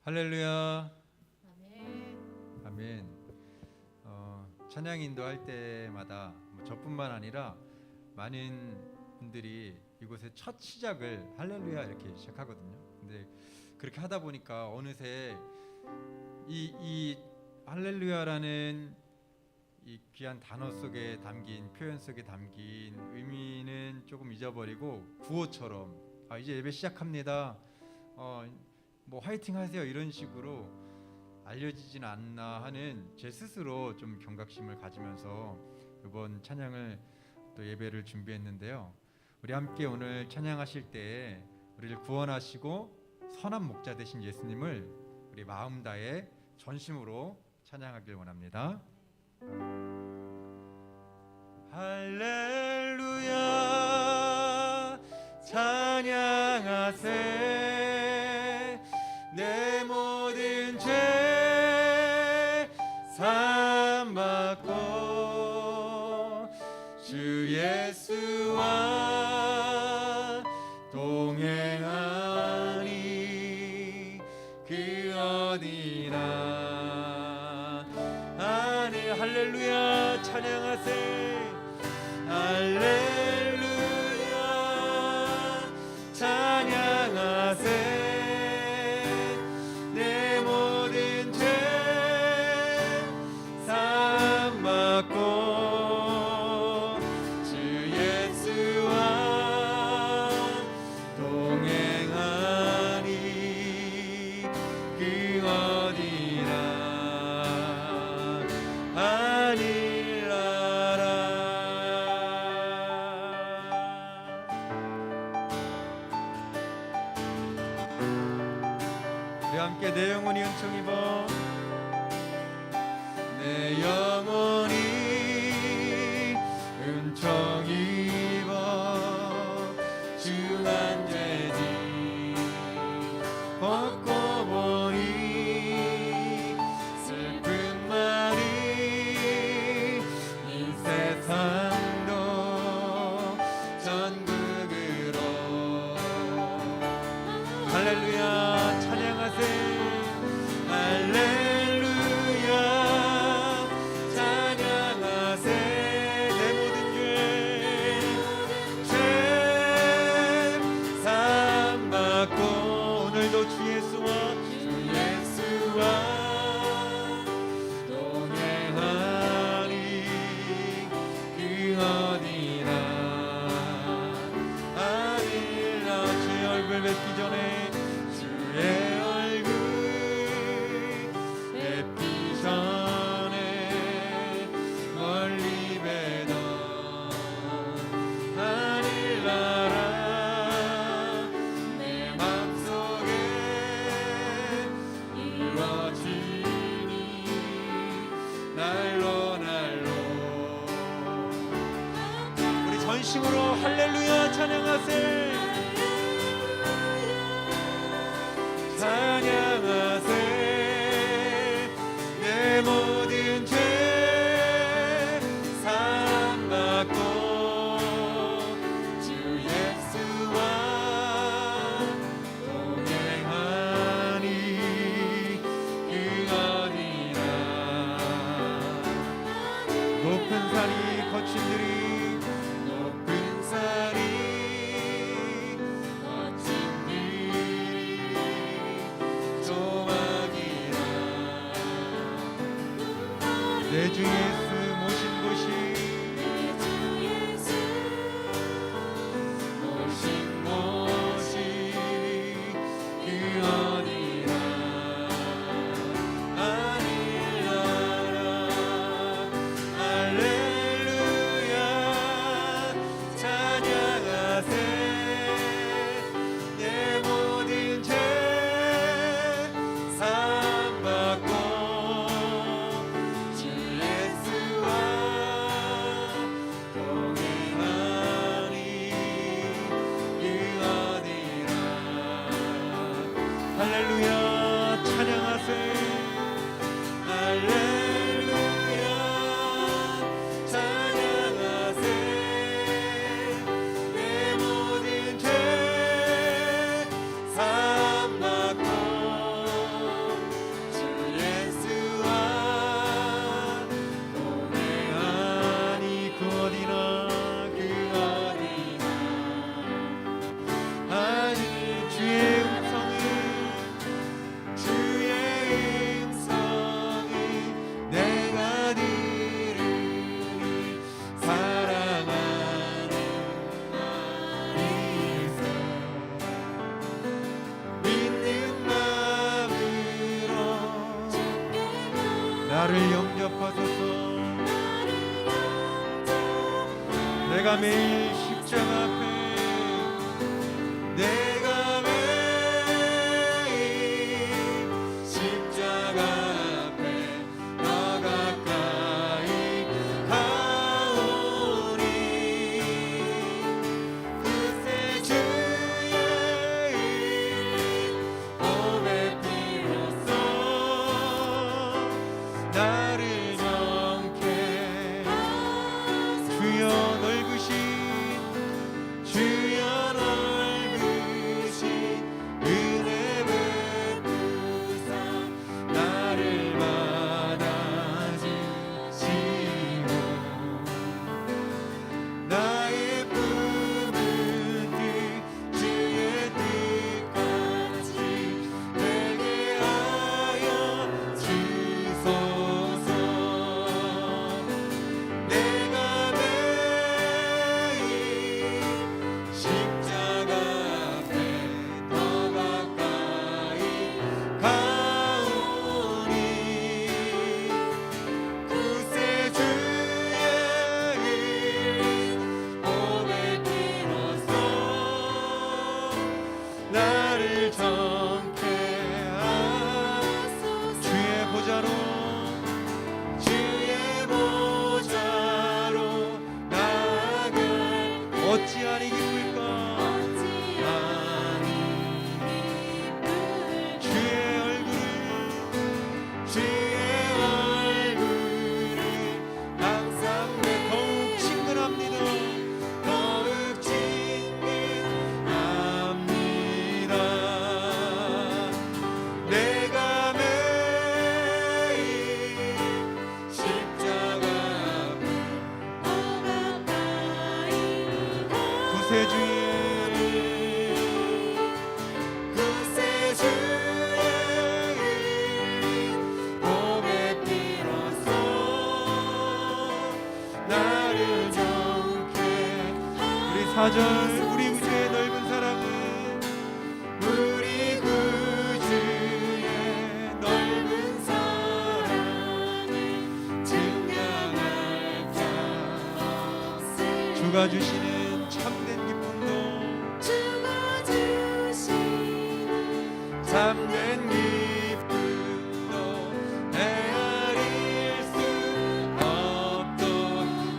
할렐루야. 아멘. 아멘. 찬양 인도할 때마다 저뿐만 아니라 많은 분들이 이곳의 첫 시작을 할렐루야 이렇게 시작하거든요. 근데 그렇게 하다 보니까 어느새 이 할렐루야라는 이 귀한 단어 속에 담긴, 표현 속에 담긴 의미는 조금 잊어버리고 구호처럼 이제 예배 시작합니다, 뭐 화이팅 하세요 이런 식으로 알려지진 않나 하는 제 스스로 좀 경각심을 가지면서 이번 찬양을 또 예배를 준비했는데요. 우리 함께 오늘 찬양하실 때 우리를 구원하시고 선한 목자 되신 예수님을 우리 마음 다해 전심으로 찬양하길 원합니다. 할렐루야 찬양하세. 내 모든 죄 사함받고 주 예수와 동행하니 그 어디나. 아니 할렐루야 찬양하세. 할렐루야 찬양하세. 함께 내 영혼이 은총 입어. 내 영혼이 은총 입어 주한 죄지 벗고 보니 슬픈 말이 이 세상도 전국으로. 할렐루야 찬양하세. 할렐루야 찬양하세. 내 모든 죄 사함받고 오늘도 주 예수와 동행하니 그 어디나. 아니라 주의 얼굴 뵙기 전에 주의 얼굴 뵙기 전에 멀리 뵈던 하늘 나라 내 맘속에 이루어지니 날로 우리 전심으로 할렐루야 찬양하세. 찬양하세. 내 모든 죄 사함받고 주 예수와 동행하니 그 어디나. 높은 산이 거친 들이 내 주 예수 모신 곳이 그 어디나. 아니라 할렐루야 찬양하세. 내 모든 죄 사함받고 할렐루야 찬양하세. 할렐루야 찬양하세. 내 모든 죄 사함받고 나를 영접하소서. 내가 매일 십자가 앞에 내가 매일 십자가 앞에 더 가까이 가오니 그새 주의 몸에 피로써 나를 정케 주여 넓으신 은혜 베푸사 나를 받아주시고 나의 품은 뜻 주의 뜻같이 되게 하여 주소서. 내가 매일 십자가 앞에 더 가까이 가오니 구세 주의 몸에 피로써 나를 정케 하소서. 주의 보좌로 나아갈 어찌하리 기쁠까. 주의 얼굴을 항상 더욱 친근합니다. 더욱 친근합니다. 내가 매일 십자가 앞에 구세주의 몸에 피로써 나를 정케. 우리 4절 우리 구주의 넓은 사랑은 우리 구주의 넓은 사랑을 증명할 자 주가 주시는 참된 기쁨도 참된 기쁨도 헤아릴 수 없던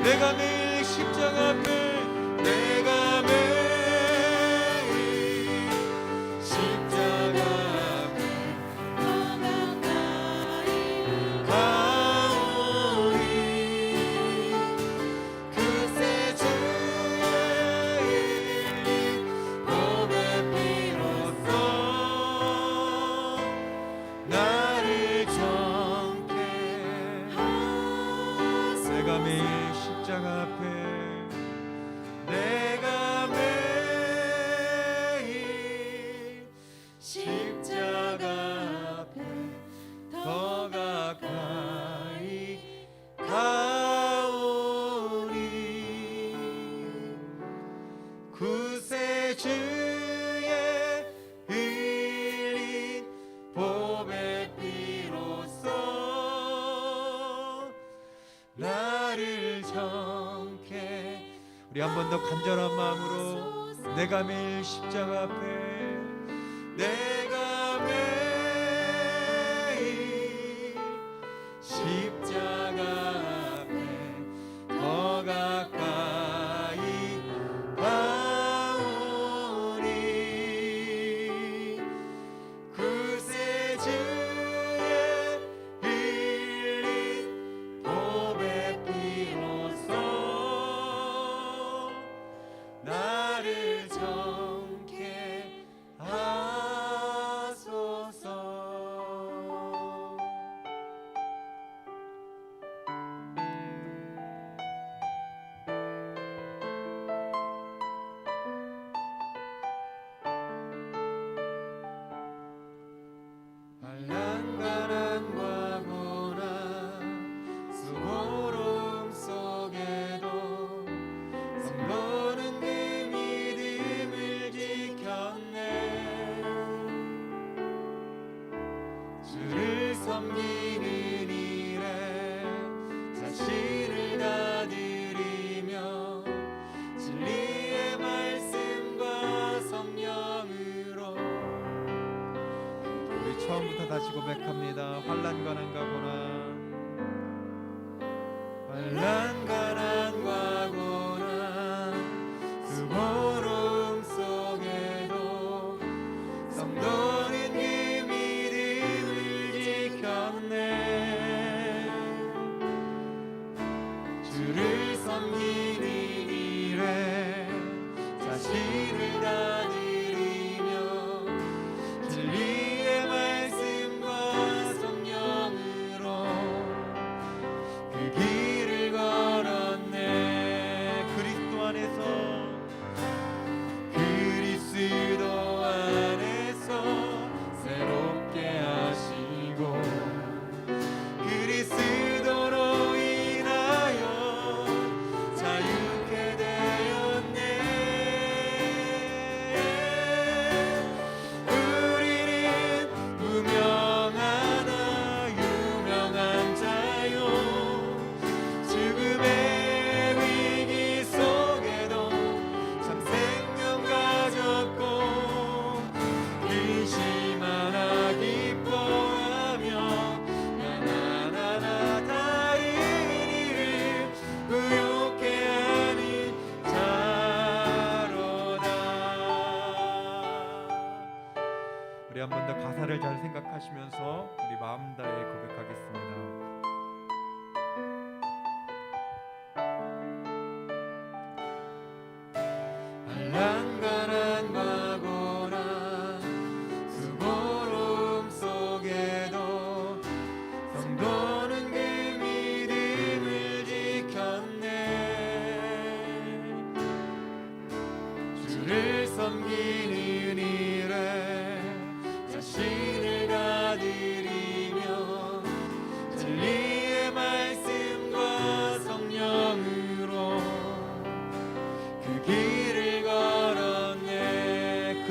내가 매일 십자가 앞에 내가 매일 십자가 앞에 가오니 그새 주의 몸에 피로써 나를 정케 내가 매일 십자가 앞에 내가 매일 십자가 앞에 더 가까이 가오니 구세 주의 흘린 보배 피로써 나를 정케. 우리 한 번 더 간절한 마음으로 내가 매일 십자가 앞에 내가 매일 십자가 앞에 더 가까이 가오니 그새 주의 흘린 보배 피로써 나를 정케 하소서. 한가란과 고난 수고로움 속에도 성도는 그 믿음을 지켰네. 주를 섬기는 일에 처음부터 다시 고백합니다. 환난과 난가고난 환난과 난가고난 수고로움 속에도 성도는 그 믿음을 지켰네. 주를 섬기는 일에 자신을 다 드리며 진리의 말씀과 성령으로 그 길을 걸었네. 그리스도 안에서 새롭게 하시고 그리스도로 인하여 자유케 되었네. 우리는 무명하나 유명한 자요 죽음의 위기 속에도 참 생명 가졌고 근심하나 기뻐하며 나나나나 다른 이를 부욕해 하는 자로다. 우리 한 번 더 가사를 잘 생각하시면서 우리 마음 다해 고백하겠습니다. 환난과 난가고난 수고로움 속에도 성도는 그 믿음을 지켰네. 주를 섬기는 일에 자신을 다 드리며 진리의 말씀과 성령으로 그 길을 걸었네.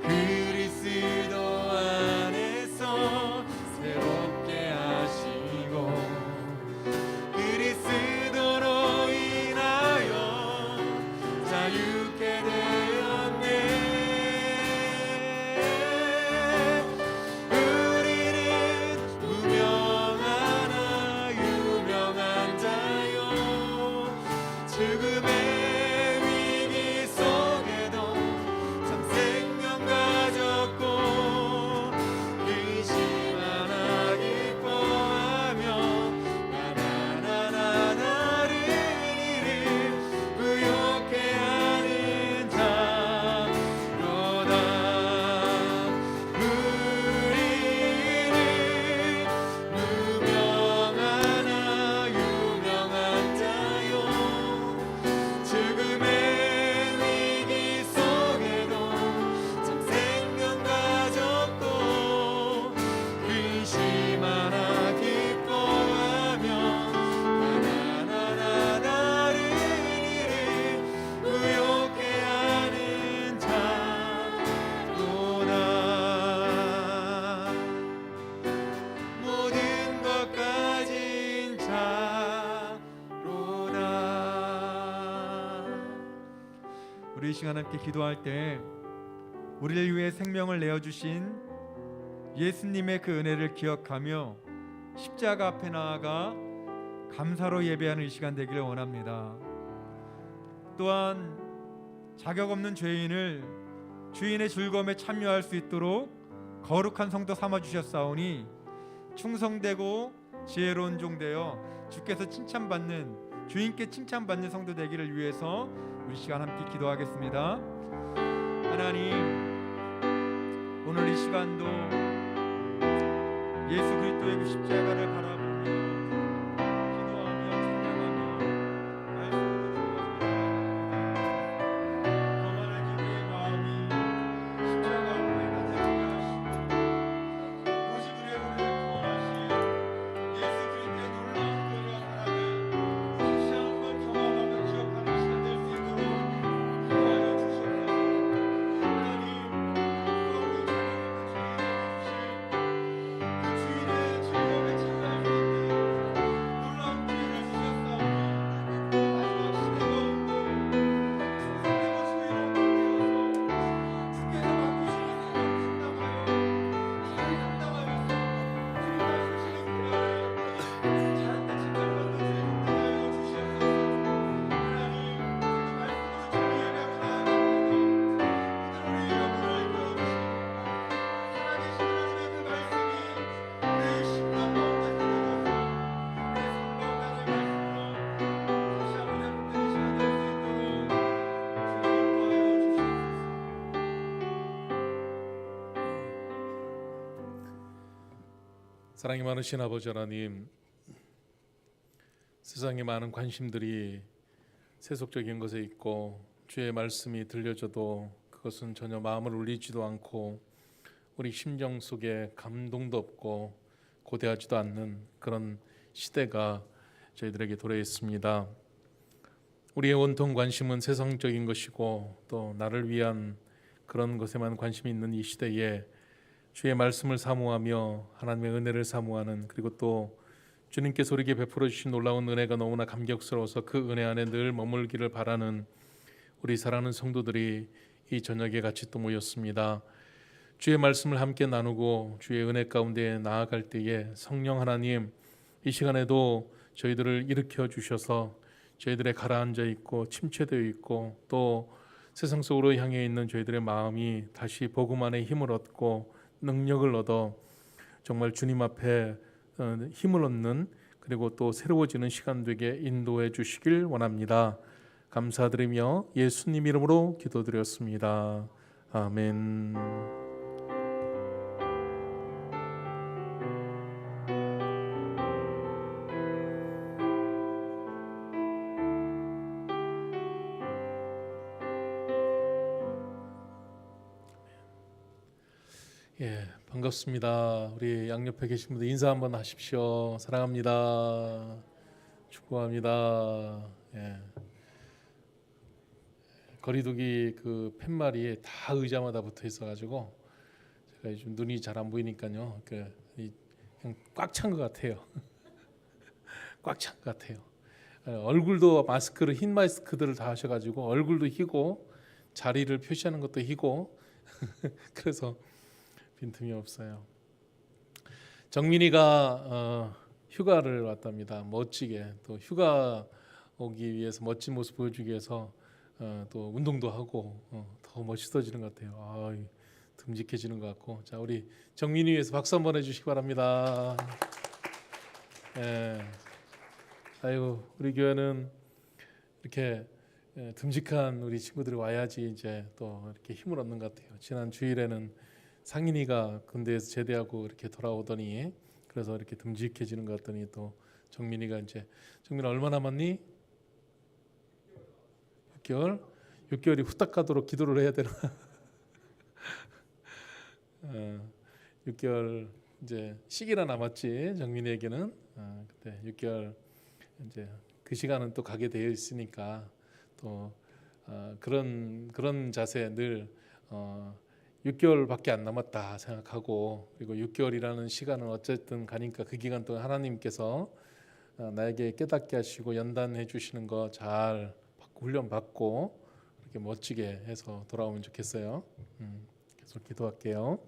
그리스도 안에서 새롭게 하시고 그리스도로 인하여 자유케 되었네. 우리는 무명하나 유명한 자요 죽음의 위기 속에도 참 생명 가졌고 근심하나 기뻐하며 나나나나 다른 이를 부욕해 하는 자로다. 우리는 무명하나 유명한 자요 죽음의 위기 속에도 참 생명 가졌고 근심하나 기뻐하며 나나나나 다른 이를 부욕해 하는 자로다. 모든 것 가진 자로다. 우리 이 시간 함께 기도할 때 우리를 위해 생명을 내어주신 예수님의 그 은혜를 기억하며 십자가 앞에 나아가 감사로 예배하는 이 시간 되기를 원합니다. 또한 자격 없는 죄인을 주인의 즐거움에 참여할 수 있도록 거룩한 성도 삼아 주셨사오니 충성되고 지혜로운 종 되어 주께서 칭찬받는 주인께 칭찬받는 성도 되기를 위해서 우리 시간 함께 기도하겠습니다. 하나님, 오늘 이 시간도 예수 그리스도의 그 십자가를 바라보며 기도하며 찬양하며 말씀으로 주옵소서. 거만하지 우리의 마음이 십자가 앞에 나타나게 하시고 오직 우리의 우리를 구원하신 예수 그리스도의 놀라운 은혜와 사랑을 다시 한번 경험하며 기억하는 시간 될 수 있도록 도와주옵소서. 하나님, 주인의 즐거움에 참여할 수 있는 사랑이 많으신 아버지 하나님, 세상에 많은 관심들이 세속적인 것에 있고 주의 말씀이 들려져도 그것은 전혀 마음을 울리지도 않고 우리 심정 속에 감동도 없고 고대하지도 않는 그런 시대가 저희들에게 도래해 있습니다. 우리의 온통 관심은 세상적인 것이고 또 나를 위한 그런 것에만 관심이 있는 이 시대에 주의 말씀을 사모하며 하나님의 은혜를 사모하는, 그리고 또 주님께서 우리에게 베풀어 주신 놀라운 은혜가 너무나 감격스러워서 그 은혜 안에 늘 머물기를 바라는 우리 사랑하는 성도들이 이 저녁에 같이 또 모였습니다. 주의 말씀을 함께 나누고 주의 은혜 가운데 나아갈 때에 성령 하나님, 이 시간에도 저희들을 일으켜 주셔서 저희들의 가라앉아 있고 침체되어 있고 또 세상 속으로 향해 있는 저희들의 마음이 다시 복음 안에 힘을 얻고 능력을 얻어 정말 주님 앞에 힘을 얻는, 그리고 또 새로워지는 시간 되게 인도해 주시길 원합니다. 감사드리며 예수님 이름으로 기도드렸습니다. 아멘. 반갑습니다. 우리 양옆에 계신 분들 인사 한번 하십시오. 사랑합니다. 축복합니다. 거리두기 그 팻말이 다 의자마다 붙어 있어가지고 제가 요즘 눈이 잘 안 보이니까요. 그냥 꽉 찬 것 같아요. 꽉 찬 것 같아요. 얼굴도 마스크를 흰 마스크들을 다 하셔가지고 얼굴도 희고 자리를 표시하는 것도 희고 그래서 빈틈이 없어요. 정민이가 휴가를 왔답니다. 멋지게 또 휴가 오기 위해서 멋진 모습 보여주기 위해서 또 운동도 하고 더 멋있어지는 것 같아요. 듬직해지는 것 같고. 자, 우리 정민이 위해서 박수 한번 해주시기 바랍니다. 아이고, 우리 교회는 이렇게 듬직한 우리 친구들이 와야지 이제 또 이렇게 힘을 얻는 것 같아요. 지난 주일에는 상인이가 군대에서 제대하고 이렇게 돌아오더니 그래서 이렇게 듬직해지는 것 같더니 또 정민이가 이제 정민아 얼마 남았니? 6개월이 후딱 가도록 기도를 해야 되나? 6개월 이제 시기나 남았지 정민이에게는. 그때 6개월 이제 그 시간은 또 가게 되어 있으니까 또 그런 자세 늘 6개월밖에 안 남았다 생각하고, 그리고 6개월이라는 시간은 어쨌든 가니까 그 기간 동안 하나님께서 나에게 깨닫게 하시고 연단해 주시는 거 잘 훈련 받고 이렇게 멋지게 해서 돌아오면 좋겠어요. 계속 기도할게요.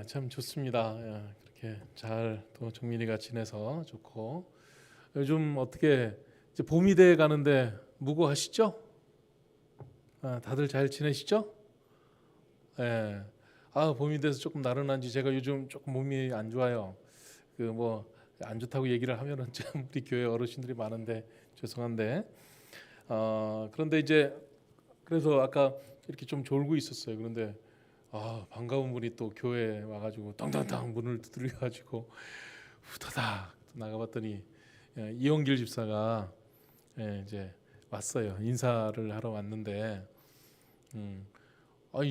참 좋습니다. 그렇게 잘 또 정민이가 지내서 좋고, 요즘 어떻게 이제 봄이 돼 가는데 무고하시죠? 다들 잘 지내시죠? 봄이 돼서 조금 나른한지 제가 요즘 조금 몸이 안 좋아요. 그 뭐 안 좋다고 얘기를 하면은 참 우리 교회 어르신들이 많은데 죄송한데 그런데 이제 그래서 아까 이렇게 좀 졸고 있었어요. 그런데 반가운 분이 또 교회에 와가지고 땅땅땅 문을 두드려가지고 후다닥 나가봤더니 이용길 집사가 이제 왔어요. 인사를 하러 왔는데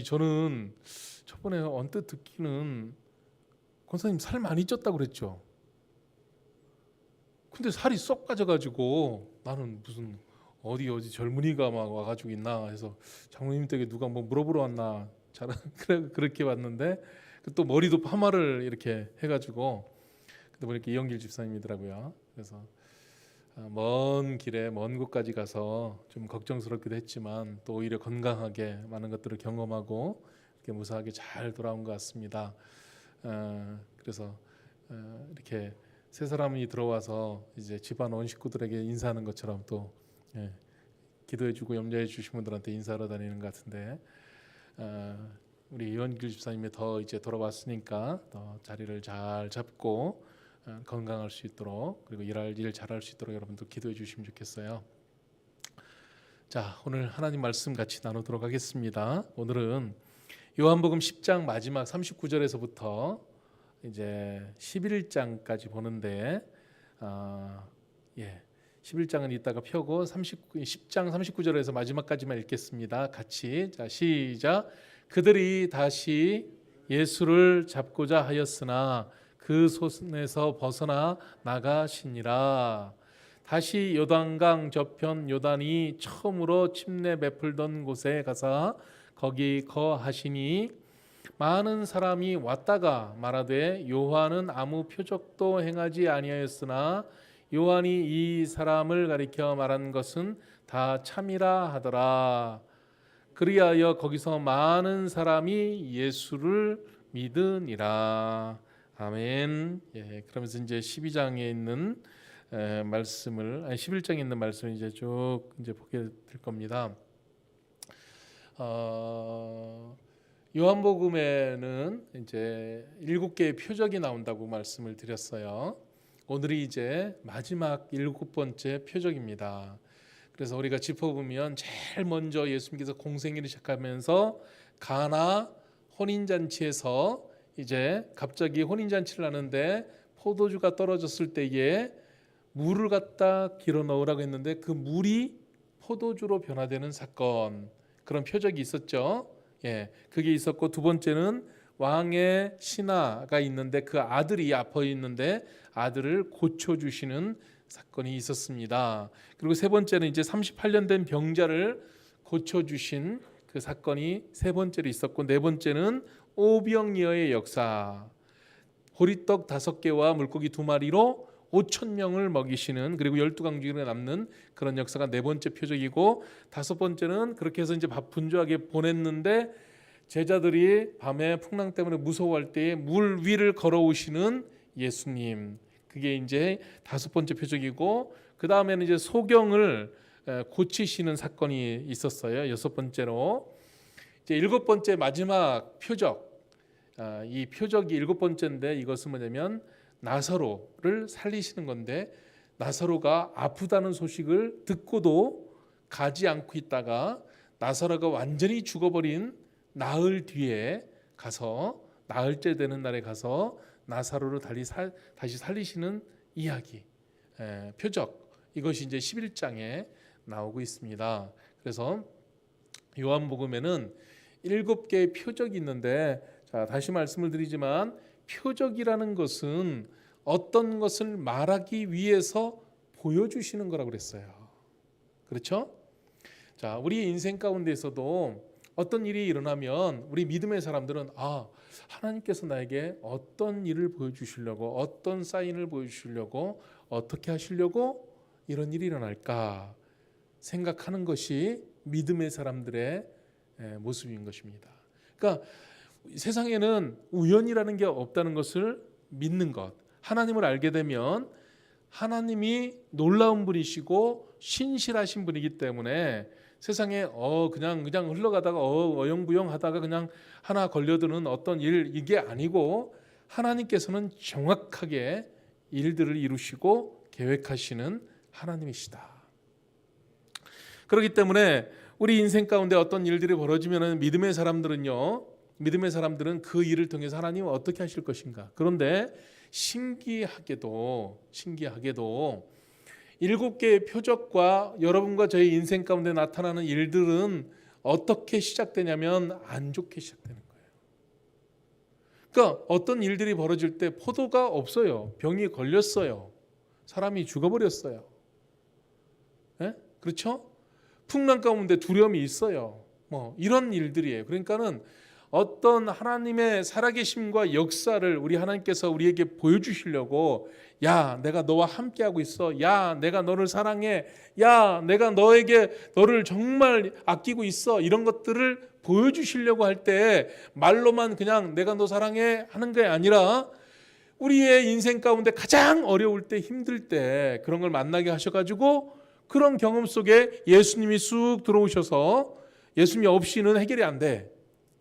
저는 저번에 언뜻 듣기는 권사님 살 많이 쪘다고 그랬죠. 근데 살이 쏙 빠져가지고 나는 무슨 어디 젊은이가 막 와가지고 있나 해서 장로님 댁에 누가 뭐 물어보러 왔나 그렇게 왔는데 또 머리도 파마를 이렇게 해가지고 근데 보니까 이영길 집사님이더라고요. 그래서 먼 길에 먼 곳까지 가서 좀 걱정스럽기도 했지만 또 오히려 건강하게 많은 것들을 경험하고 이렇게 무사하게 잘 돌아온 것 같습니다. 그래서 이렇게 세 사람이 들어와서 이제 집안 온 식구들에게 인사하는 것처럼 또 기도해주고 염려해주신 분들한테 인사하러 다니는 것 같은데 우리 이원길 집사님이 더 이제 돌아왔으니까 더 자리를 잘 잡고 건강할 수 있도록, 그리고 일할 일 잘할 수 있도록 여러분도 기도해 주시면 좋겠어요. 자, 오늘 하나님 말씀 같이 나누도록 하겠습니다. 오늘은 요한복음 10장 마지막 39절에서부터 이제 11장까지 보는데 11장은 이따가 펴고 10장 39절에서 마지막까지만 읽겠습니다. 같이. 자, 시작. 그들이 다시 예수를 잡고자 하였으나 그 손에서 벗어나 나가시니라. 다시 요단강 저편 요단이 처음으로 침례 베풀던 곳에 가서 거기 거하시니 많은 사람이 왔다가 말하되 요한은 아무 표적도 행하지 아니하였으나 요한이 이 사람을 가리켜 말한 것은 다 참이라 하더라. 그리하여 거기서 많은 사람이 예수를 믿으니라. 아멘. 그러면서 이제 12장에 있는 말씀을 11장에 있는 말씀을 이제 쭉 이제 보게 될 겁니다. 요한복음에는 이제 7개의 표적이 나온다고 말씀을 드렸어요. 오늘이 이제 마지막 7번째 표적입니다. 그래서 우리가 짚어보면 제일 먼저 예수님께서 공생애를 시작하면서 가나 혼인잔치에서 이제 갑자기 혼인잔치를 하는데 포도주가 떨어졌을 때에 물을 갖다 길어 넣으라고 했는데 그 물이 포도주로 변화되는 사건, 그런 표적이 있었죠. 그게 있었고, 두 번째는 왕의 신하가 있는데 그 아들이 아파 있는데 아들을 고쳐주시는 사건이 있었습니다. 그리고 세 번째는 이제 38년 된 병자를 고쳐주신 그 사건이 세 번째로 있었고, 네 번째는 오병이어의 역사, 보리떡 5개와 물고기 2마리로 5,000명을 먹이시는, 그리고 12강주기로 남는 그런 역사가 네 번째 표적이고, 다섯 번째는 그렇게 해서 이제 밥 분주하게 보냈는데 제자들이 밤에 풍랑 때문에 무서워할 때에 물 위를 걸어오시는 예수님, 그게 이제 다섯 번째 표적이고, 그 다음에는 이제 소경을 고치시는 사건이 있었어요. 여섯 번째로 이제 일곱 번째 마지막 표적, 이 표적이 일곱 번째인데 이것은 뭐냐면 나사로를 살리시는 건데, 나사로가 아프다는 소식을 듣고도 가지 않고 있다가 나사로가 완전히 죽어버린 나흘 뒤에 가서, 나흘째 되는 날에 가서 나사로를 다시 살리시는 이야기, 표적, 이것이 이제 11장에 나오고 있습니다. 그래서 요한복음에는 7개의 표적이 있는데, 자, 다시 말씀을 드리지만 표적이라는 것은 어떤 것을 말하기 위해서 보여주시는 거라고 그랬어요. 그렇죠? 자, 우리 인생 가운데서도 어떤 일이 일어나면 우리 믿음의 사람들은 하나님께서 나에게 어떤 일을 보여주시려고, 어떤 사인을 보여주시려고, 어떻게 하시려고 이런 일이 일어날까 생각하는 것이 믿음의 사람들의 모습인 것입니다. 그러니까 세상에는 우연이라는 게 없다는 것을 믿는 것, 하나님을 알게 되면 하나님이 놀라운 분이시고 신실하신 분이기 때문에 세상에 그냥 흘러가다가 어영부영 하다가 그냥 하나 걸려드는 어떤 일, 이게 아니고 하나님께서는 정확하게 일들을 이루시고 계획하시는 하나님이시다. 그렇기 때문에 우리 인생 가운데 어떤 일들이 벌어지면 믿음의 사람들은 그 일을 통해서 하나님은 어떻게 하실 것인가. 그런데 신기하게도 7개의 표적과 여러분과 저희 인생 가운데 나타나는 일들은 어떻게 시작되냐면 안 좋게 시작되는 거예요. 그러니까 어떤 일들이 벌어질 때 포도가 없어요. 병이 걸렸어요. 사람이 죽어버렸어요. 그렇죠? 풍랑 가운데 두려움이 있어요. 이런 일들이에요. 그러니까는 어떤 하나님의 살아계심과 역사를 우리 하나님께서 우리에게 보여주시려고, 야, 내가 너와 함께하고 있어. 야, 내가 너를 사랑해. 야, 내가 너를 정말 아끼고 있어. 이런 것들을 보여주시려고 할 때 말로만 그냥 내가 너 사랑해 하는 게 아니라 우리의 인생 가운데 가장 어려울 때, 힘들 때 그런 걸 만나게 하셔가지고 그런 경험 속에 예수님이 쑥 들어오셔서, 예수님이 없이는 해결이 안 돼.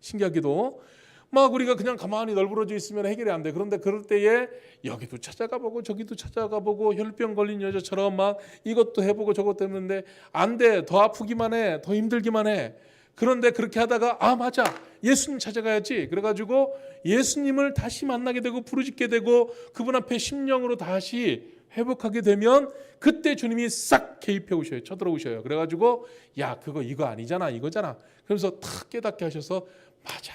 신기하게도 막 우리가 그냥 가만히 널브러져 있으면 해결이 안 돼. 그런데 그럴 때에 여기도 찾아가 보고 저기도 찾아가 보고 혈병 걸린 여자처럼 막 이것도 해보고 저것도 했는데 안 돼. 더 아프기만 해. 더 힘들기만 해. 그런데 그렇게 하다가 맞아. 예수님 찾아가야지. 그래가지고 예수님을 다시 만나게 되고 부르짖게 되고 그분 앞에 심령으로 다시 회복하게 되면 그때 주님이 싹 개입해 오셔요. 쳐들어오셔요. 그래가지고 야 그거 이거 아니잖아 이거잖아. 그러면서 탁 깨닫게 하셔서 맞아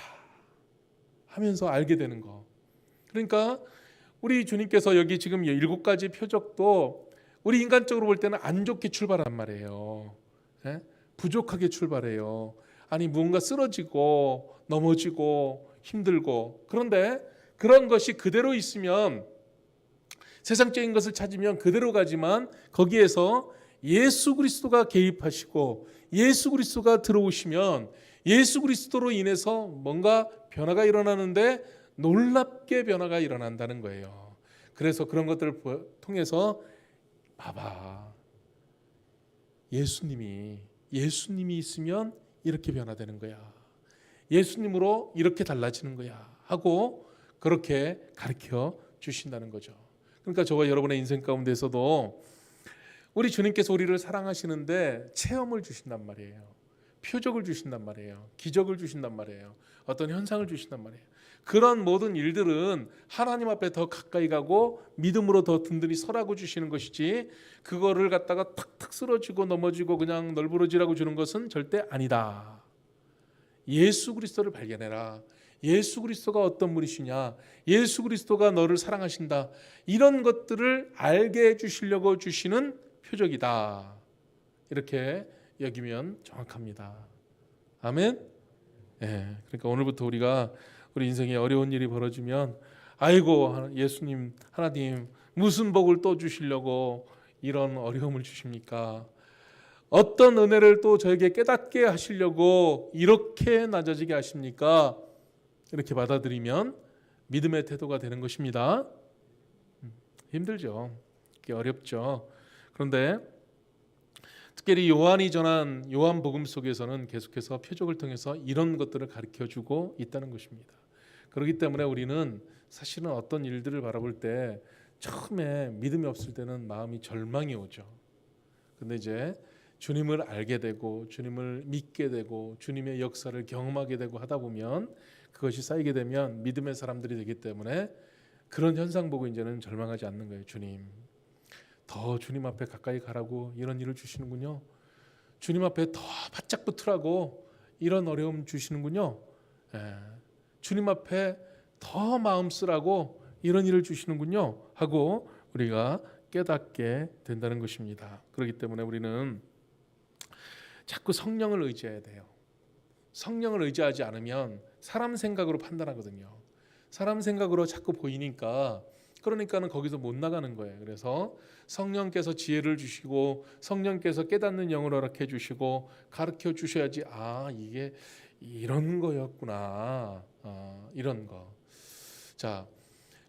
하면서 알게 되는 거. 그러니까 우리 주님께서 여기 지금 7가지 표적도 우리 인간적으로 볼 때는 안 좋게 출발한 말이에요. 예? 부족하게 출발해요. 아니 무언가 쓰러지고 넘어지고 힘들고 그런데 그런 것이 그대로 있으면 세상적인 것을 찾으면 그대로 가지만 거기에서 예수 그리스도가 개입하시고 예수 그리스도가 들어오시면 예수 그리스도로 인해서 뭔가 변화가 일어나는데 놀랍게 변화가 일어난다는 거예요. 그래서 그런 것들을 통해서 봐봐 예수님이 있으면 이렇게 변화되는 거야. 예수님으로 이렇게 달라지는 거야 하고 그렇게 가르쳐 주신다는 거죠. 그러니까 저와 여러분의 인생 가운데서도 우리 주님께서 우리를 사랑하시는데 체험을 주신단 말이에요. 표적을 주신단 말이에요. 기적을 주신단 말이에요. 어떤 현상을 주신단 말이에요. 그런 모든 일들은 하나님 앞에 더 가까이 가고 믿음으로 더 든든히 서라고 주시는 것이지 그거를 갖다가 탁탁 쓰러지고 넘어지고 그냥 널브러지라고 주는 것은 절대 아니다. 예수 그리스도를 발견해라. 예수 그리스도가 어떤 분이시냐, 예수 그리스도가 너를 사랑하신다, 이런 것들을 알게 해주시려고 주시는 표적이다. 이렇게 여기면 정확합니다. 아멘. 예, 그러니까 오늘부터 우리가 우리 인생에 어려운 일이 벌어지면 아이고 예수님 하나님 무슨 복을 또 주시려고 이런 어려움을 주십니까? 어떤 은혜를 또 저에게 깨닫게 하시려고 이렇게 낮아지게 하십니까? 이렇게 받아들이면 믿음의 태도가 되는 것입니다. 힘들죠. 그게 어렵죠. 그런데 특별히 요한이 전한 요한복음 속에서는 계속해서 표적을 통해서 이런 것들을 가르쳐주고 있다는 것입니다. 그렇기 때문에 우리는 사실은 어떤 일들을 바라볼 때 처음에 믿음이 없을 때는 마음이 절망이 오죠. 근데 이제 주님을 알게 되고 주님을 믿게 되고 주님의 역사를 경험하게 되고 하다 보면 그것이 쌓이게 되면 믿음의 사람들이 되기 때문에 그런 현상 보고 이제는 절망하지 않는 거예요. 주님 더 주님 앞에 가까이 가라고 이런 일을 주시는군요. 주님 앞에 더 바짝 붙으라고 이런 어려움 주시는군요. 주님 앞에 더 마음 쓰라고 이런 일을 주시는군요 하고 우리가 깨닫게 된다는 것입니다. 그렇기 때문에 우리는 자꾸 성령을 의지해야 돼요. 성령을 의지하지 않으면 사람 생각으로 판단하거든요. 사람 생각으로 자꾸 보이니까 그러니까는 거기서 못 나가는 거예요. 그래서 성령께서 지혜를 주시고 성령께서 깨닫는 영을 허락해 주시고 가르쳐 주셔야지 이게 이런 거였구나. 이런 거. 자,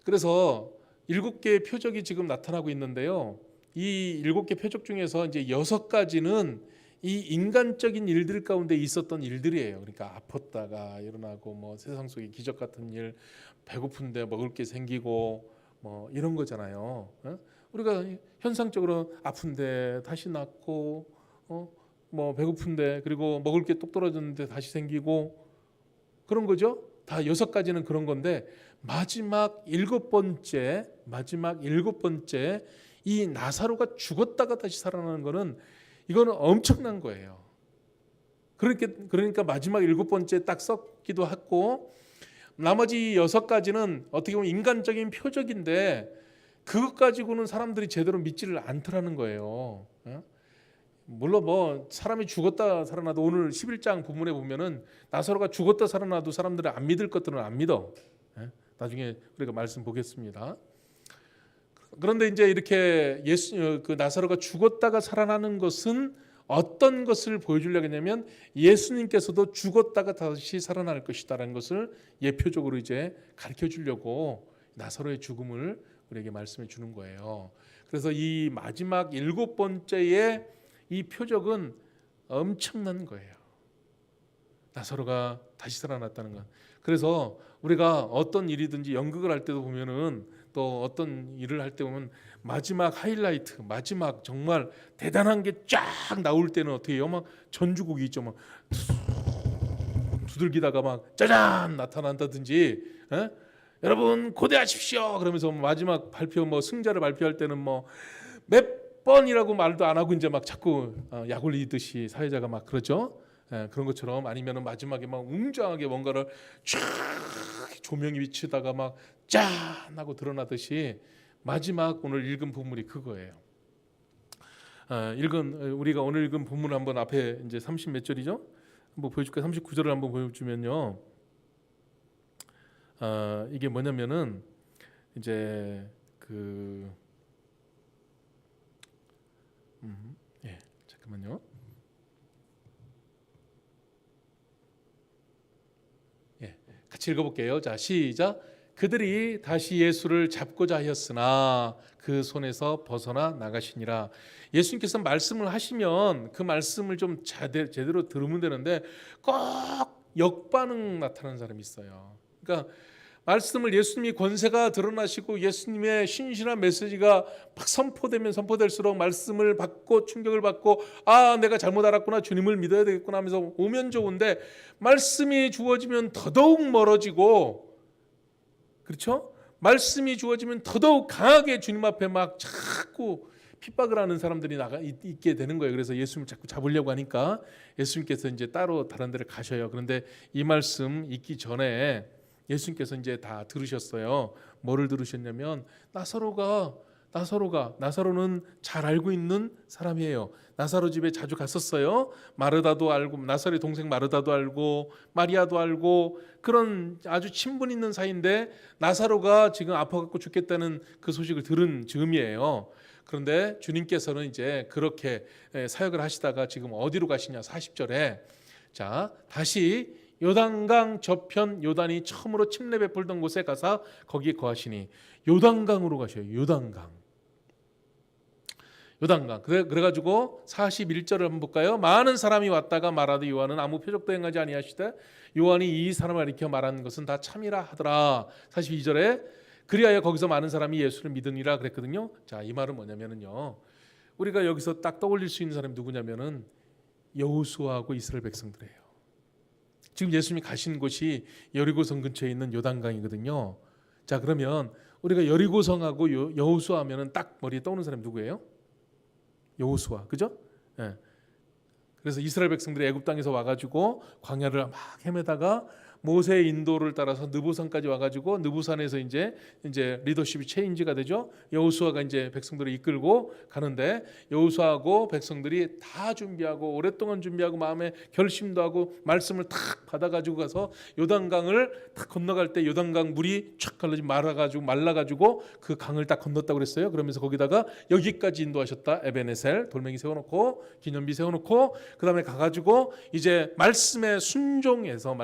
그래서 7개의 표적이 지금 나타나고 있는데요. 이 7개 표적 중에서 이제 6가지는 이 인간적인 일들 가운데 있었던 일들이에요. 그러니까 아팠다가 일어나고 뭐 세상 속의 기적 같은 일, 배고픈데 먹을 게 생기고 뭐 이런 거잖아요. 우리가 현상적으로 아픈데 다시 낫고 뭐 배고픈데 그리고 먹을 게 똑 떨어졌는데 다시 생기고 그런 거죠. 다 6가지는 그런 건데 마지막 7번째 이 나사로가 죽었다가 다시 살아나는 거는 이거는 엄청난 거예요. 그러니까 마지막 7번째 딱 썼기도 했고 나머지 6가지는 어떻게 보면 인간적인 표적인데 그것 가지고는 사람들이 제대로 믿지를 않더라는 거예요. 물론 뭐 사람이 죽었다 살아나도 오늘 11장 본문에 보면은 나사로가 죽었다 살아나도 사람들이 안 믿을 것들은 안 믿어. 나중에 우리가 말씀 보겠습니다. 그런데 이제 이렇게 그 나사로가 죽었다가 살아나는 것은 어떤 것을 보여주려고 했냐면 예수님께서도 죽었다가 다시 살아날 것이다라는 것을 예표적으로 이제 가르쳐 주려고 나사로의 죽음을 우리에게 말씀해 주는 거예요. 그래서 이 마지막 7번째의 이 표적은 엄청난 거예요. 나사로가 다시 살아났다는 것. 그래서 우리가 어떤 일이든지 연극을 할 때도 보면은 또 어떤 일을 할 때 보면 마지막 하이라이트, 마지막 정말 대단한 게 쫙 나올 때는 어떻게 해요? 막 전주곡이 있죠. 막 두들기다가 막 짜잔 나타난다든지, 에? 여러분 고대하십시오 그러면서 마지막 발표 뭐 승자를 발표할 때는 뭐 몇 번이라고 말도 안 하고 이제 막 자꾸 약 올리듯이 사회자가 막 그러죠. 그런 것처럼, 아니면은 마지막에 막 웅장하게 뭔가를 쫙 조명이 비치다가 막 짠 하고 드러나듯이 마지막 오늘 읽은 본문이 그거예요. 우리가 오늘 읽은 본문 한번 앞에 이제 30 몇 절이죠? 한번 보여줄까요? 39절을 한번 보여주면요. 이게 뭐냐면은 이제 예, 잠깐만요. 예, 같이 읽어볼게요. 자, 시작. 그들이 다시 예수를 잡고자 하였으나 그 손에서 벗어나 나가시니라. 예수님께서 말씀을 하시면 그 말씀을 좀 제대로 들으면 되는데 꼭 역반응 나타나는 사람이 있어요. 그러니까 말씀을 예수님이 권세가 드러나시고 예수님의 신실한 메시지가 막 선포되면 선포될수록 말씀을 받고 충격을 받고 내가 잘못 알았구나, 주님을 믿어야 되겠구나 하면서 오면 좋은데, 말씀이 주어지면 더더욱 멀어지고, 그렇죠? 말씀이 주어지면 더더욱 강하게 주님 앞에 막 자꾸 핍박을 하는 사람들이 있게 되는 거예요. 그래서 예수님을 자꾸 잡으려고 하니까 예수님께서 이제 따로 다른 데를 가셔요. 그런데 이 말씀 읽기 전에 예수님께서 이제 다 들으셨어요. 뭐를 들으셨냐면 나사로는 잘 알고 있는 사람이에요. 나사로 집에 자주 갔었어요. 마르다도 알고, 나사로의 동생 마르다도 알고, 마리아도 알고, 그런 아주 친분 있는 사이인데 나사로가 지금 아파갖고 죽겠다는 그 소식을 들은 즈음이에요. 그런데 주님께서는 이제 그렇게 사역을 하시다가 지금 어디로 가시냐, 40절에 자, 다시 요단강 저편, 요단이 처음으로 침례 베풀던 곳에 가서 거기에 거하시니, 요단강으로 가셔요. 요단강. 그래가지고 41절을 한번 볼까요? 많은 사람이 왔다가 말하되 요한은 아무 표적도 행하지 아니하시되 요한이 이 사람을 가리켜 말하는 것은 다 참이라 하더라. 42절에 그리하여 거기서 많은 사람이 예수를 믿으니라 그랬거든요. 자, 이 말은 뭐냐면은요, 우리가 여기서 딱 떠올릴 수 있는 사람이 누구냐면은 여호수아하고 이스라엘 백성들이에요. 지금 예수님이 가신 곳이 여리고성 근처에 있는 요단강이거든요. 자, 그러면 우리가 여리고성하고 여호수아 하면은 딱 머리에 떠오르는 사람이 누구예요? 여호수아, 그죠? 예. 그래서 이스라엘 백성들이 애굽 땅에서 와가지고 광야를 막 헤매다가 모세의 인도를 따라서 느보산까지 와가지고 느보산에서 이제 리더십이 체인지가 되죠. 여호수아가 이제 백성들을 이끌고 가는데, 여호수아하고 백성들이 다 준비하고 오랫동안 준비하고 마음에 결심도 하고 말씀을 탁 받아가지고 가서 요단강을 탁 건너갈 때 요단강 물이 촥 말라가지고 그 강을 딱 건넜다고 그랬어요. 그러면서 거기다가 여기까지 인도하셨다. 에베네셀 돌멩이 세워놓고 기념비 세워놓고 그 다음에 가가지고 이제 말씀에 순종해서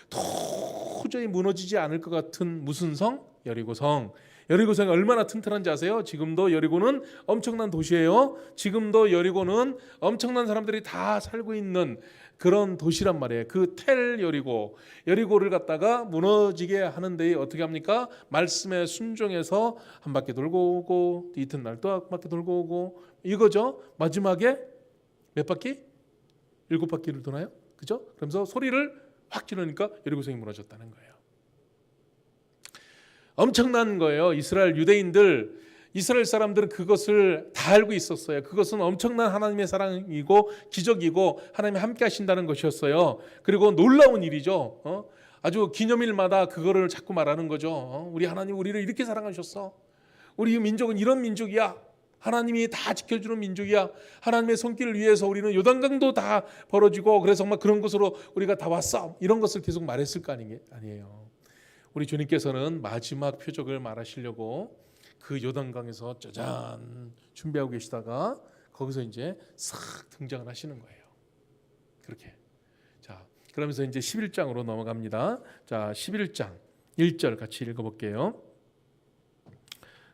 도저히 무너지지 않을 것 같은 무슨 성? 여리고성. 여리고성이 얼마나 튼튼한지 아세요? 지금도 여리고는 엄청난 도시예요. 지금도 여리고는 엄청난 사람들이 다 살고 있는 그런 도시란 말이에요. 그 텔 여리고를 갖다가 무너지게 하는데 어떻게 합니까? 말씀에 순종해서 한 바퀴 돌고 오고 이튿날 또 한 바퀴 돌고 오고 이거죠. 마지막에 몇 바퀴? 7바퀴를 도나요? 그죠? 그러면서 소리를 확 지르니까 여리고성이 무너졌다는 거예요. 엄청난 거예요. 이스라엘 사람들은 그것을 다 알고 있었어요. 그것은 엄청난 하나님의 사랑이고 기적이고 하나님이 함께 하신다는 것이었어요. 그리고 놀라운 일이죠. 아주 기념일마다 그거를 자꾸 말하는 거죠. 우리 하나님 우리를 이렇게 사랑하셨어. 우리 민족은 이런 민족이야. 하나님이 다 지켜주는 민족이야. 하나님의 손길을 위해서 우리는 요단강도 다 벌어지고 그래서 정말 그런 곳으로 우리가 다 왔어. 이런 것을 계속 말했을 거 아니에요. 우리 주님께서는 마지막 표적을 말하시려고 그 요단강에서 짜잔 준비하고 계시다가 거기서 이제 싹 등장을 하시는 거예요. 그렇게. 자, 그러면서 이제 11장으로 넘어갑니다. 자, 11장 1절 같이 읽어볼게요.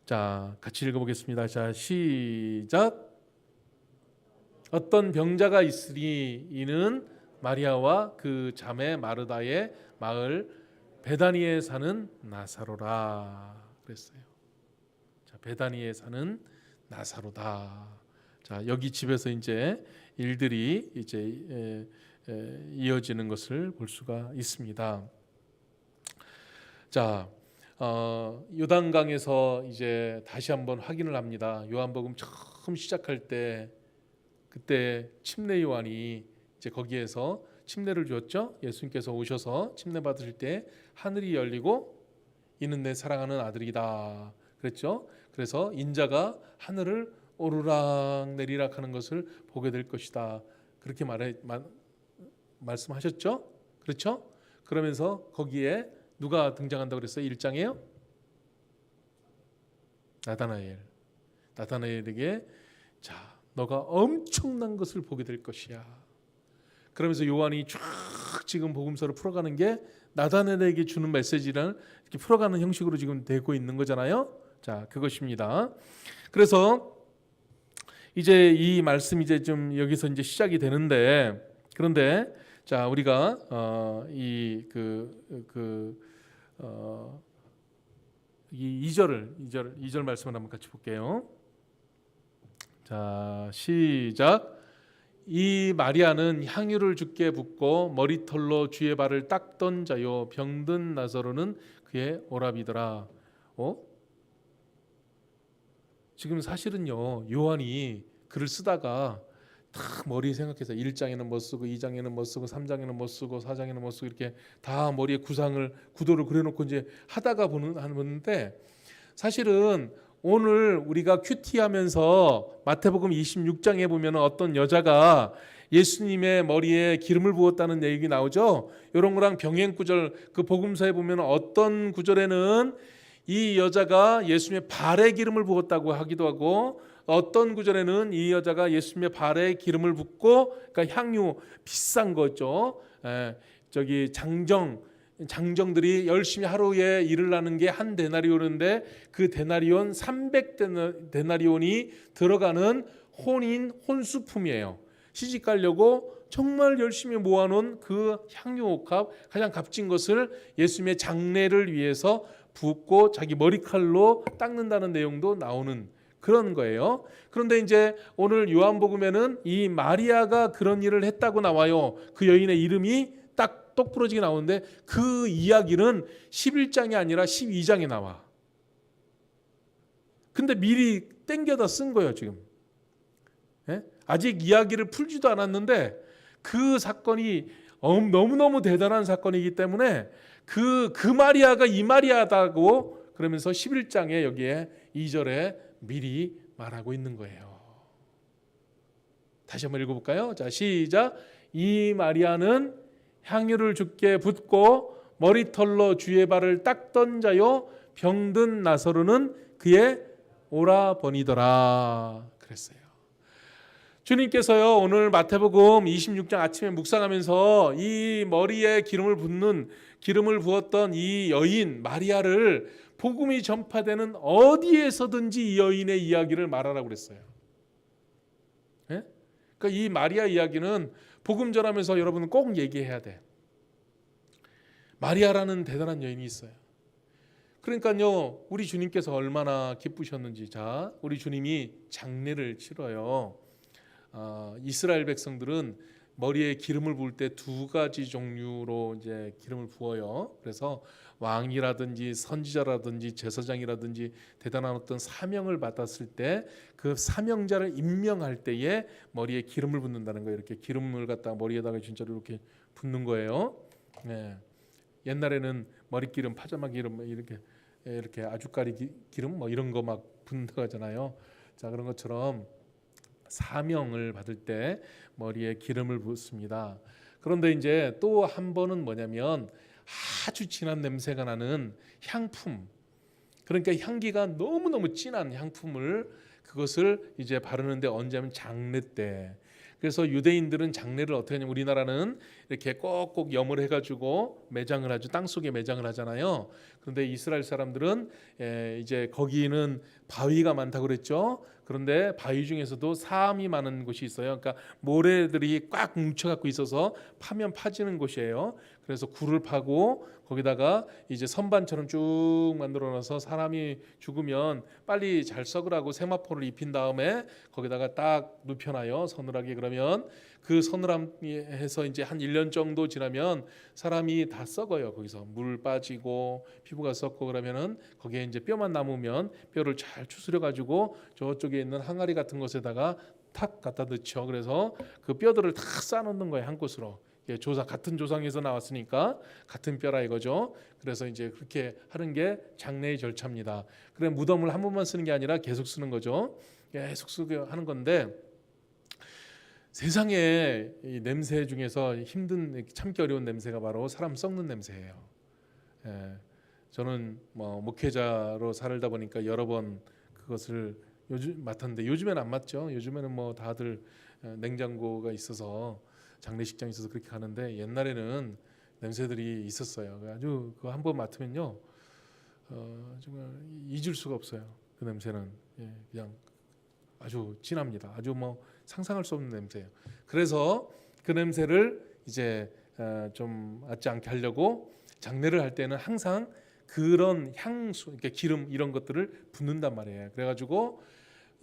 자, 같이 읽어보겠습니다. 자, 시작. 어떤 병자가 있으니 이는 마리아와 그 자매 마르다의 마을 베다니에 사는 나사로라 그랬어요. 자, 베다니에 사는 나사로다. 자, 여기 집에서 이제 일들이 이제 이어지는 것을 볼 수가 있습니다. 자, 요단강에서 이제 다시 한번 확인을 합니다. 요한복음 처음 시작할 때 그때 침례 요한이 이제 거기에서 침례를 주었죠. 예수님께서 오셔서 침례 받으실 때 하늘이 열리고 이는 내 사랑하는 아들이다 그랬죠. 그래서 인자가 하늘을 오르락 내리락 하는 것을 보게 될 것이다. 그렇게 말씀하셨죠. 그렇죠? 그러면서 거기에 누가 등장한다고 그랬어요? 1장에요? 나다나엘에게 자, 너가 엄청난 것을 보게 될 것이야. 그러면서 요한이 쫙 지금 복음서를 풀어가는 게 나다나엘에게 주는 메시지를 이렇게 풀어가는 형식으로 지금 되고 있는 거잖아요. 자, 그것입니다. 그래서 이제 이 말씀이 이제 좀 여기서 이제 시작이 되는데 그런데 자, 우리가 이 2절 말씀을 한번 같이 볼게요. 자, 시작. 이 마리아는 향유를 주께 붓고 머리털로 주의 발을 닦던 자요 병든 나사로는 그의 오라비더라. 지금 사실은요 요한이 글을 쓰다가 다 머리에 생각해서 1장에는 뭐 쓰고 2장에는 뭐 쓰고 3장에는 뭐 쓰고 4장에는 뭐 쓰고 이렇게 다 머리에 구도를 그려놓고 이제 하다가 하는데 사실은 오늘 우리가 큐티하면서 마태복음 26장에 보면 어떤 여자가 예수님의 머리에 기름을 부었다는 얘기 나오죠. 이런 거랑 병행 구절 그 복음서에 보면 어떤 구절에는 이 여자가 예수님의 발에 기름을 부었다고 하기도 하고 어떤 구절에는 이 여자가 예수님의 발에 기름을 붓고 그러니까 향유 비싼 거죠. 저기 장정들이 열심히 하루에 일을 하는 게 한 데나리온인데 그 데나리온 300데나리온이 들어가는 혼수품이에요. 시집 가려고 정말 열심히 모아놓은 그 향유옥합 가장 값진 것을 예수님의 장례를 위해서 붓고 자기 머리칼로 닦는다는 내용도 나오는 그런 거예요. 그런데 이제 오늘 요한복음에는 이 마리아가 그런 일을 했다고 나와요. 그 여인의 이름이 딱 똑부러지게 나오는데 그 이야기는 11장이 아니라 12장에 나와. 근데 미리 땡겨다 쓴 거예요 지금. 아직 이야기를 풀지도 않았는데 그 사건이 너무너무 대단한 사건이기 때문에 그 마리아가 이 마리아다고 그러면서 11장에 여기에 2절에 미리 말하고 있는 거예요. 다시 한번 읽어볼까요? 자, 시작. 이 마리아는 향유를 주께 붓고 머리털로 주의 발을 닦던 자요 병든 나사로는 그의 오라버니더라 그랬어요. 주님께서요 오늘 마태복음 26장 아침에 묵상하면서 이 머리에 기름을 부었던 이 여인 마리아를 복음이 전파되는 어디에서든지 이 여인의 이야기를 말하라고 그랬어요. 그러니까 이 마리아 이야기는 복음 전하면서 여러분은 꼭 얘기해야 돼. 마리아라는 대단한 여인이 있어요. 그러니까요 우리 주님께서 얼마나 기쁘셨는지 자 우리 주님이 장례를 치러요. 이스라엘 백성들은 머리에 기름을 부을 때 두 가지 종류로 이제 기름을 부어요. 그래서 왕이라든지 선지자라든지 제사장이라든지 대단한 어떤 사명을 받았을 때 그 사명자를 임명할 때에 머리에 기름을 붓는다는 거예요. 이렇게 기름을 갖다가 머리에다가 진짜로 이렇게 붓는 거예요. 네. 옛날에는 머리기름, 파자마 기름 이렇게 아주까리 기름 뭐 이런 거 막 붓는다고 하잖아요. 자 그런 것처럼 사명을 받을 때 머리에 기름을 붓습니다. 그런데 이제 또 한 번은 뭐냐면 아주 진한 냄새가 나는 향품, 그러니까 향기가 너무너무 진한 향품을 그것을 이제 바르는데 언제면 장례 때. 그래서 유대인들은 장례를 어떻게 하냐면 우리나라는 이렇게 꼭꼭 염을 해가지고 매장을 하죠. 땅 속에 매장을 하잖아요. 그런데 이스라엘 사람들은 이제 거기는 바위가 많다고 그랬죠. 그런데 바위 중에서도 사암이 많은 곳이 있어요. 그러니까 모래들이 꽉 뭉쳐갖고 있어서 파면 파지는 곳이에요. 그래서 굴을 파고 거기다가 이제 선반처럼 쭉 만들어놔서 사람이 죽으면 빨리 잘 썩으라고 세마포를 입힌 다음에 거기다가 딱 눕혀놔요. 서늘하게. 그러면 그 서늘함에서 이제 한 1년 정도 지나면 사람이 다 썩어요. 거기서 물 빠지고 피부가 썩고 그러면은 거기에 이제 뼈만 남으면 뼈를 잘 추스려 가지고 저쪽에 있는 항아리 같은 곳에다가 탁 갖다 넣죠. 그래서 그 뼈들을 다 쌓아놓는 거예요. 한 곳으로. 조상 같은 조상에서 나왔으니까 같은 뼈라 이거죠. 그래서 이제 그렇게 하는 게 장례의 절차입니다. 그래 무덤을 한 번만 쓰는 게 아니라 계속 쓰는 거죠. 계속 쓰게 하는 건데 세상에 이 냄새 중에서 힘든 참기 어려운 냄새가 바로 사람 썩는 냄새예요. 저는 뭐 목회자로 살다 보니까 여러 번 그것을 요즘 맡았는데 요즘에는 안 맡죠. 요즘에는 뭐 다들 냉장고가 있어서 장례식장이 있어서 그렇게 가는데 옛날에는 냄새들이 있었어요. 아주 그거 한번 맡으면요, 정말 잊을 수가 없어요. 그 냄새는 그냥 아주 진합니다. 아주 뭐 상상할 수 없는 냄새예요. 그래서 그 냄새를 이제 좀 맞지 않게 하려고 장례를 할 때는 항상 그런 향수, 그러니까 기름 이런 것들을 붓는단 말이에요. 그래가지고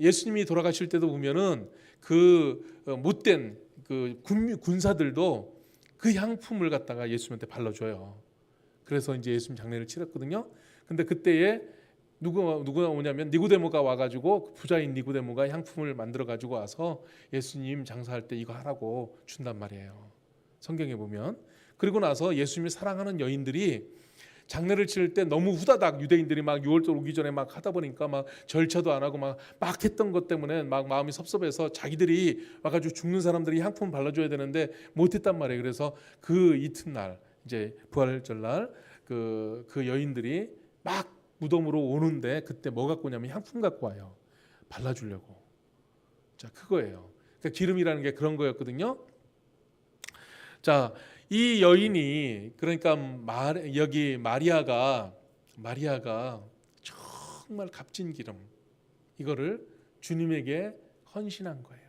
예수님이 돌아가실 때도 보면은 그 못된 그 군사들도 그 향품을 갖다가 예수님한테 발라줘요. 그래서 이제 예수님 장례를 치렀거든요. 근데 그때에 누가 오냐면 니고데모가 와가지고 그 부자인 니고데모가 향품을 만들어 가지고 와서 예수님 장사할 때 이거 하라고 준단 말이에요. 성경에 보면. 그리고 나서 예수님이 사랑하는 여인들이 장례를 치를 때 너무 후다닥 유대인들이 막 6월절 오기 전에 막 하다 보니까 막 절차도 안 하고 막 했던 것 때문에 막 마음이 섭섭해서 자기들이 와가지고 죽는 사람들이 향품 발라줘야 되는데 못했단 말이에요. 그래서 그 이튿날 이제 부활절날 그 여인들이 막 무덤으로 오는데 그때 뭐 갖고 오냐면 향품 갖고 와요. 발라주려고. 자, 그거예요. 그러니까 기름이라는 게 그런 거였거든요. 자, 이 여인이 그러니까 여기 마리아가 정말 값진 기름 이거를 주님에게 헌신한 거예요.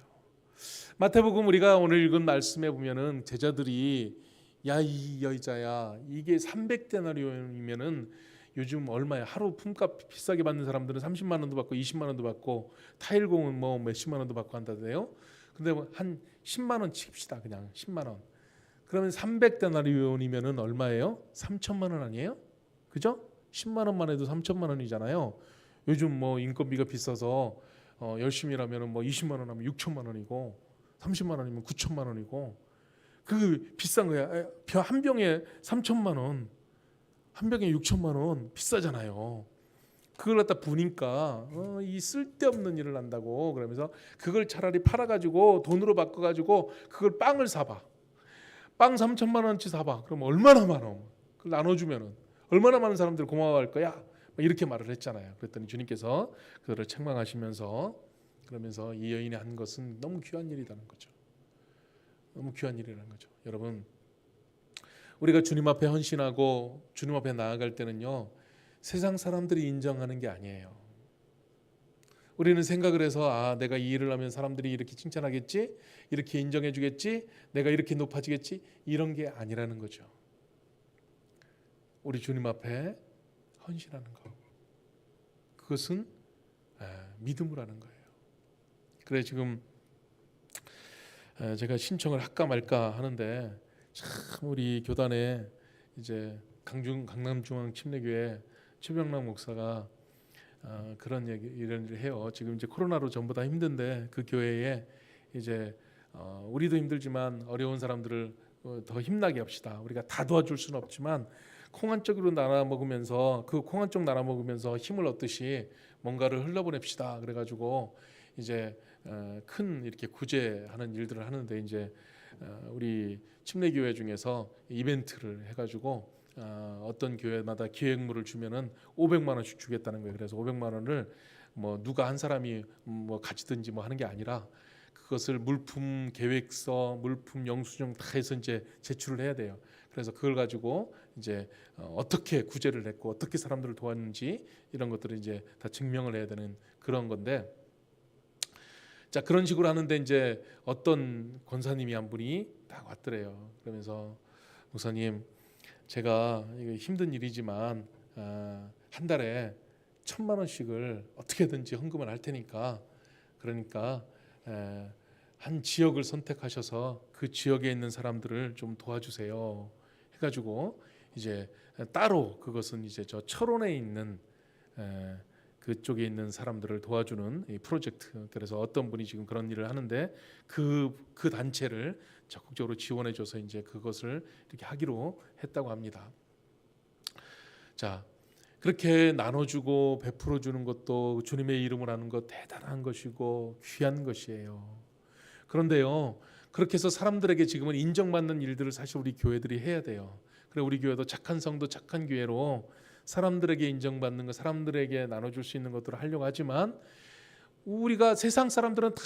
마태복음 우리가 오늘 읽은 말씀에 보면은 제자들이 야 이 여자야 이게 300데나리온이면은 요즘 얼마야? 하루 품값 비싸게 받는 사람들은 30만 원도 받고 20만 원도 받고 타일공은 뭐 몇십만 원도 받고 한다대요. 근데 한 10만 원 칩시다. 그냥 10만 원. 그러면 300데나리온이면은 얼마예요? 3천만 원 아니에요? 그죠? 10만 원만 해도 3천만 원이잖아요. 요즘 뭐 인건비가 비싸서 열심히 일하면은 뭐 20만 원 하면 6천만 원이고 30만 원이면 9천만 원이고 그 비싼 거야. 한 병에 3천만 원, 한 병에 6천만 원 비싸잖아요. 그걸 갖다 부니까 이 쓸데없는 일을 한다고 그러면서 그걸 차라리 팔아가지고 돈으로 바꿔가지고 그걸 빵을 사봐. 빵 3천만 원치 사봐. 그럼 얼마나 많아? 그걸 나눠주면은 얼마나 많은 사람들이 고마워할 거야? 이렇게 말을 했잖아요. 그랬더니 주님께서 그들을 책망하시면서 그러면서 이 여인이 한 것은 너무 귀한 일이라는 거죠. 너무 귀한 일이라는 거죠. 여러분, 우리가 주님 앞에 헌신하고 주님 앞에 나아갈 때는요, 세상 사람들이 인정하는 게 아니에요. 우리는 생각을 해서 내가 이 일을 하면 사람들이 이렇게 칭찬하겠지, 이렇게 인정해 주겠지, 내가 이렇게 높아지겠지, 이런 게 아니라는 거죠. 우리 주님 앞에 헌신하는 거, 그것은 믿음으로 하는 거예요. 그래 지금 제가 신청을 할까 말까 하는데 참 우리 교단에 이제 강남중앙 침례교회 최병락 목사가 그런 이런 일을 해요. 지금 이제 코로나로 전부 다 힘든데 그 교회에 이제 우리도 힘들지만 어려운 사람들을 더 힘나게 합시다. 우리가 다 도와줄 수는 없지만 콩 한 쪽으로 나눠 먹으면서 그 콩 한 쪽 나눠 먹으면서 힘을 얻듯이 뭔가를 흘려보냅시다. 그래가지고 이제 큰 이렇게 구제하는 일들을 하는데 이제 우리 침례교회 중에서 이벤트를 해가지고 어떤 교회마다 기획물을 주면은 500만 원씩 주겠다는 거예요. 그래서 500만 원을 뭐 누가 한 사람이 뭐 가지든지 뭐 하는 게 아니라 그것을 물품 계획서, 물품 영수증 다 해서 이제 제출을 해야 돼요. 그래서 그걸 가지고 이제 어떻게 구제를 했고 어떻게 사람들을 도왔는지 이런 것들을 이제 다 증명을 해야 되는 그런 건데, 자 그런 식으로 하는데 이제 어떤 권사님이 한 분이 딱 왔더래요. 그러면서 목사님 제가 이거 힘든 일이지만 한 달에 1,000만 원씩을 어떻게든지 헌금을 할 테니까 그러니까 한 지역을 선택하셔서 그 지역에 있는 사람들을 좀 도와주세요. 해가지고 이제 따로 그것은 이제 저 철원에 있는 그쪽에 있는 사람들을 도와주는 이 프로젝트. 그래서 어떤 분이 지금 그런 일을 하는데 그 단체를 적극적으로 지원해줘서 이제 그것을 이렇게 하기로 했다고 합니다. 자, 그렇게 나눠주고 베풀어주는 것도 주님의 이름을 하는 것 대단한 것이고 귀한 것이에요. 그런데요, 그렇게 해서 사람들에게 지금은 인정받는 일들을 사실 우리 교회들이 해야 돼요. 그래 우리 교회도 착한 성도 착한 교회로 사람들에게 인정받는 것, 사람들에게 나눠줄 수 있는 것들을 하려고 하지만 우리가 세상 사람들은 다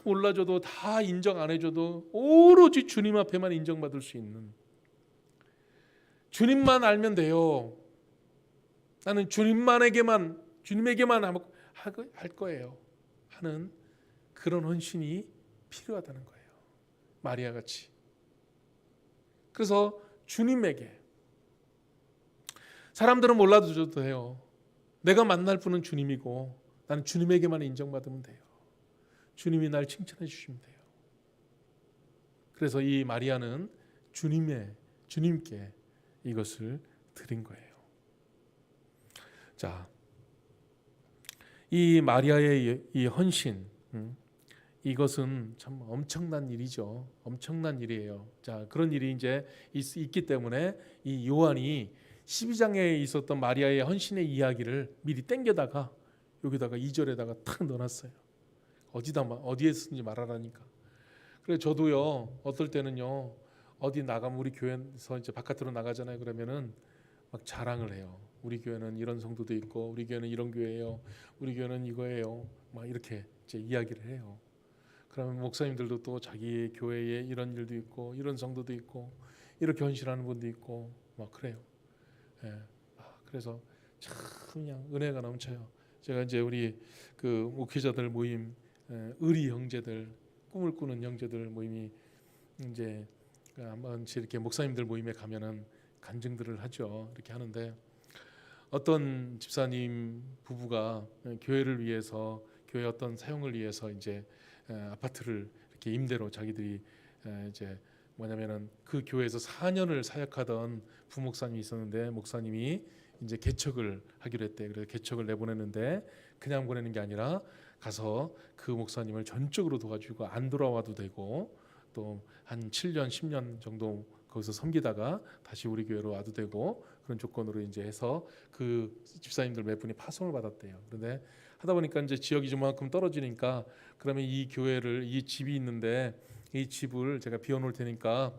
몰라줘도 다 인정 안 해줘도 오로지 주님 앞에만 인정받을 수 있는, 주님만 알면 돼요. 나는 주님에게만 할 거예요 하는 그런 헌신이 필요하다는 거예요. 마리아 같이. 그래서 주님에게, 사람들은 몰라줘도 돼요. 내가 만날 분은 주님이고 나는 주님에게만 인정받으면 돼요. 주님이 날 칭찬해 주시면 돼요. 그래서 이 마리아는 주님께 이것을 드린 거예요. 자, 이 마리아의 이 헌신, 이것은 참 엄청난 일이죠. 엄청난 일이에요. 자, 그런 일이 이제 있기 때문에 이 요한이 12장에 있었던 마리아의 헌신의 이야기를 미리 땡겨다가 여기다가 2절에다가 탁 넣어놨어요. 어디에 쓰는지 말하라니까. 그래 저도요, 어떨 때는요, 어디 나가면 우리 교회에서 이제 바깥으로 나가잖아요. 그러면은 막 자랑을 해요. 우리 교회는 이런 성도도 있고, 우리 교회는 이런 교회예요. 우리 교회는 이거예요. 막 이렇게 이제 이야기를 해요. 그러면 목사님들도 또 자기 교회에 이런 일도 있고, 이런 성도도 있고, 이렇게 헌신하는 분도 있고, 막 그래요. 예. 그래서 참 그냥 은혜가 넘쳐요. 제가 이제 우리 그 목회자들 모임, 의리 형제들, 꿈을 꾸는 형제들 모임이 이제 한 번씩 이렇게 목사님들 모임에 가면은 간증들을 하죠. 이렇게 하는데 어떤 집사님 부부가 교회를 위해서, 교회 어떤 사용을 위해서 이제 아파트를 이렇게 임대로 자기들이 이제 뭐냐면은 그 교회에서 4년을 사역하던 부목사님이 있었는데 목사님이 이제 개척을 하기로 했대. 그래서 개척을 내보냈는데 그냥 보내는 게 아니라 가서 그 목사님을 전적으로 도와주고 안 돌아와도 되고 또 한 7년 10년 정도 거기서 섬기다가 다시 우리 교회로 와도 되고 그런 조건으로 이제 해서 그 집사님들 몇 분이 파송을 받았대요. 그런데 하다 보니까 이제 지역이 좀만큼 떨어지니까 그러면 이 교회를, 이 집이 있는데 이 집을 제가 비워놓을 테니까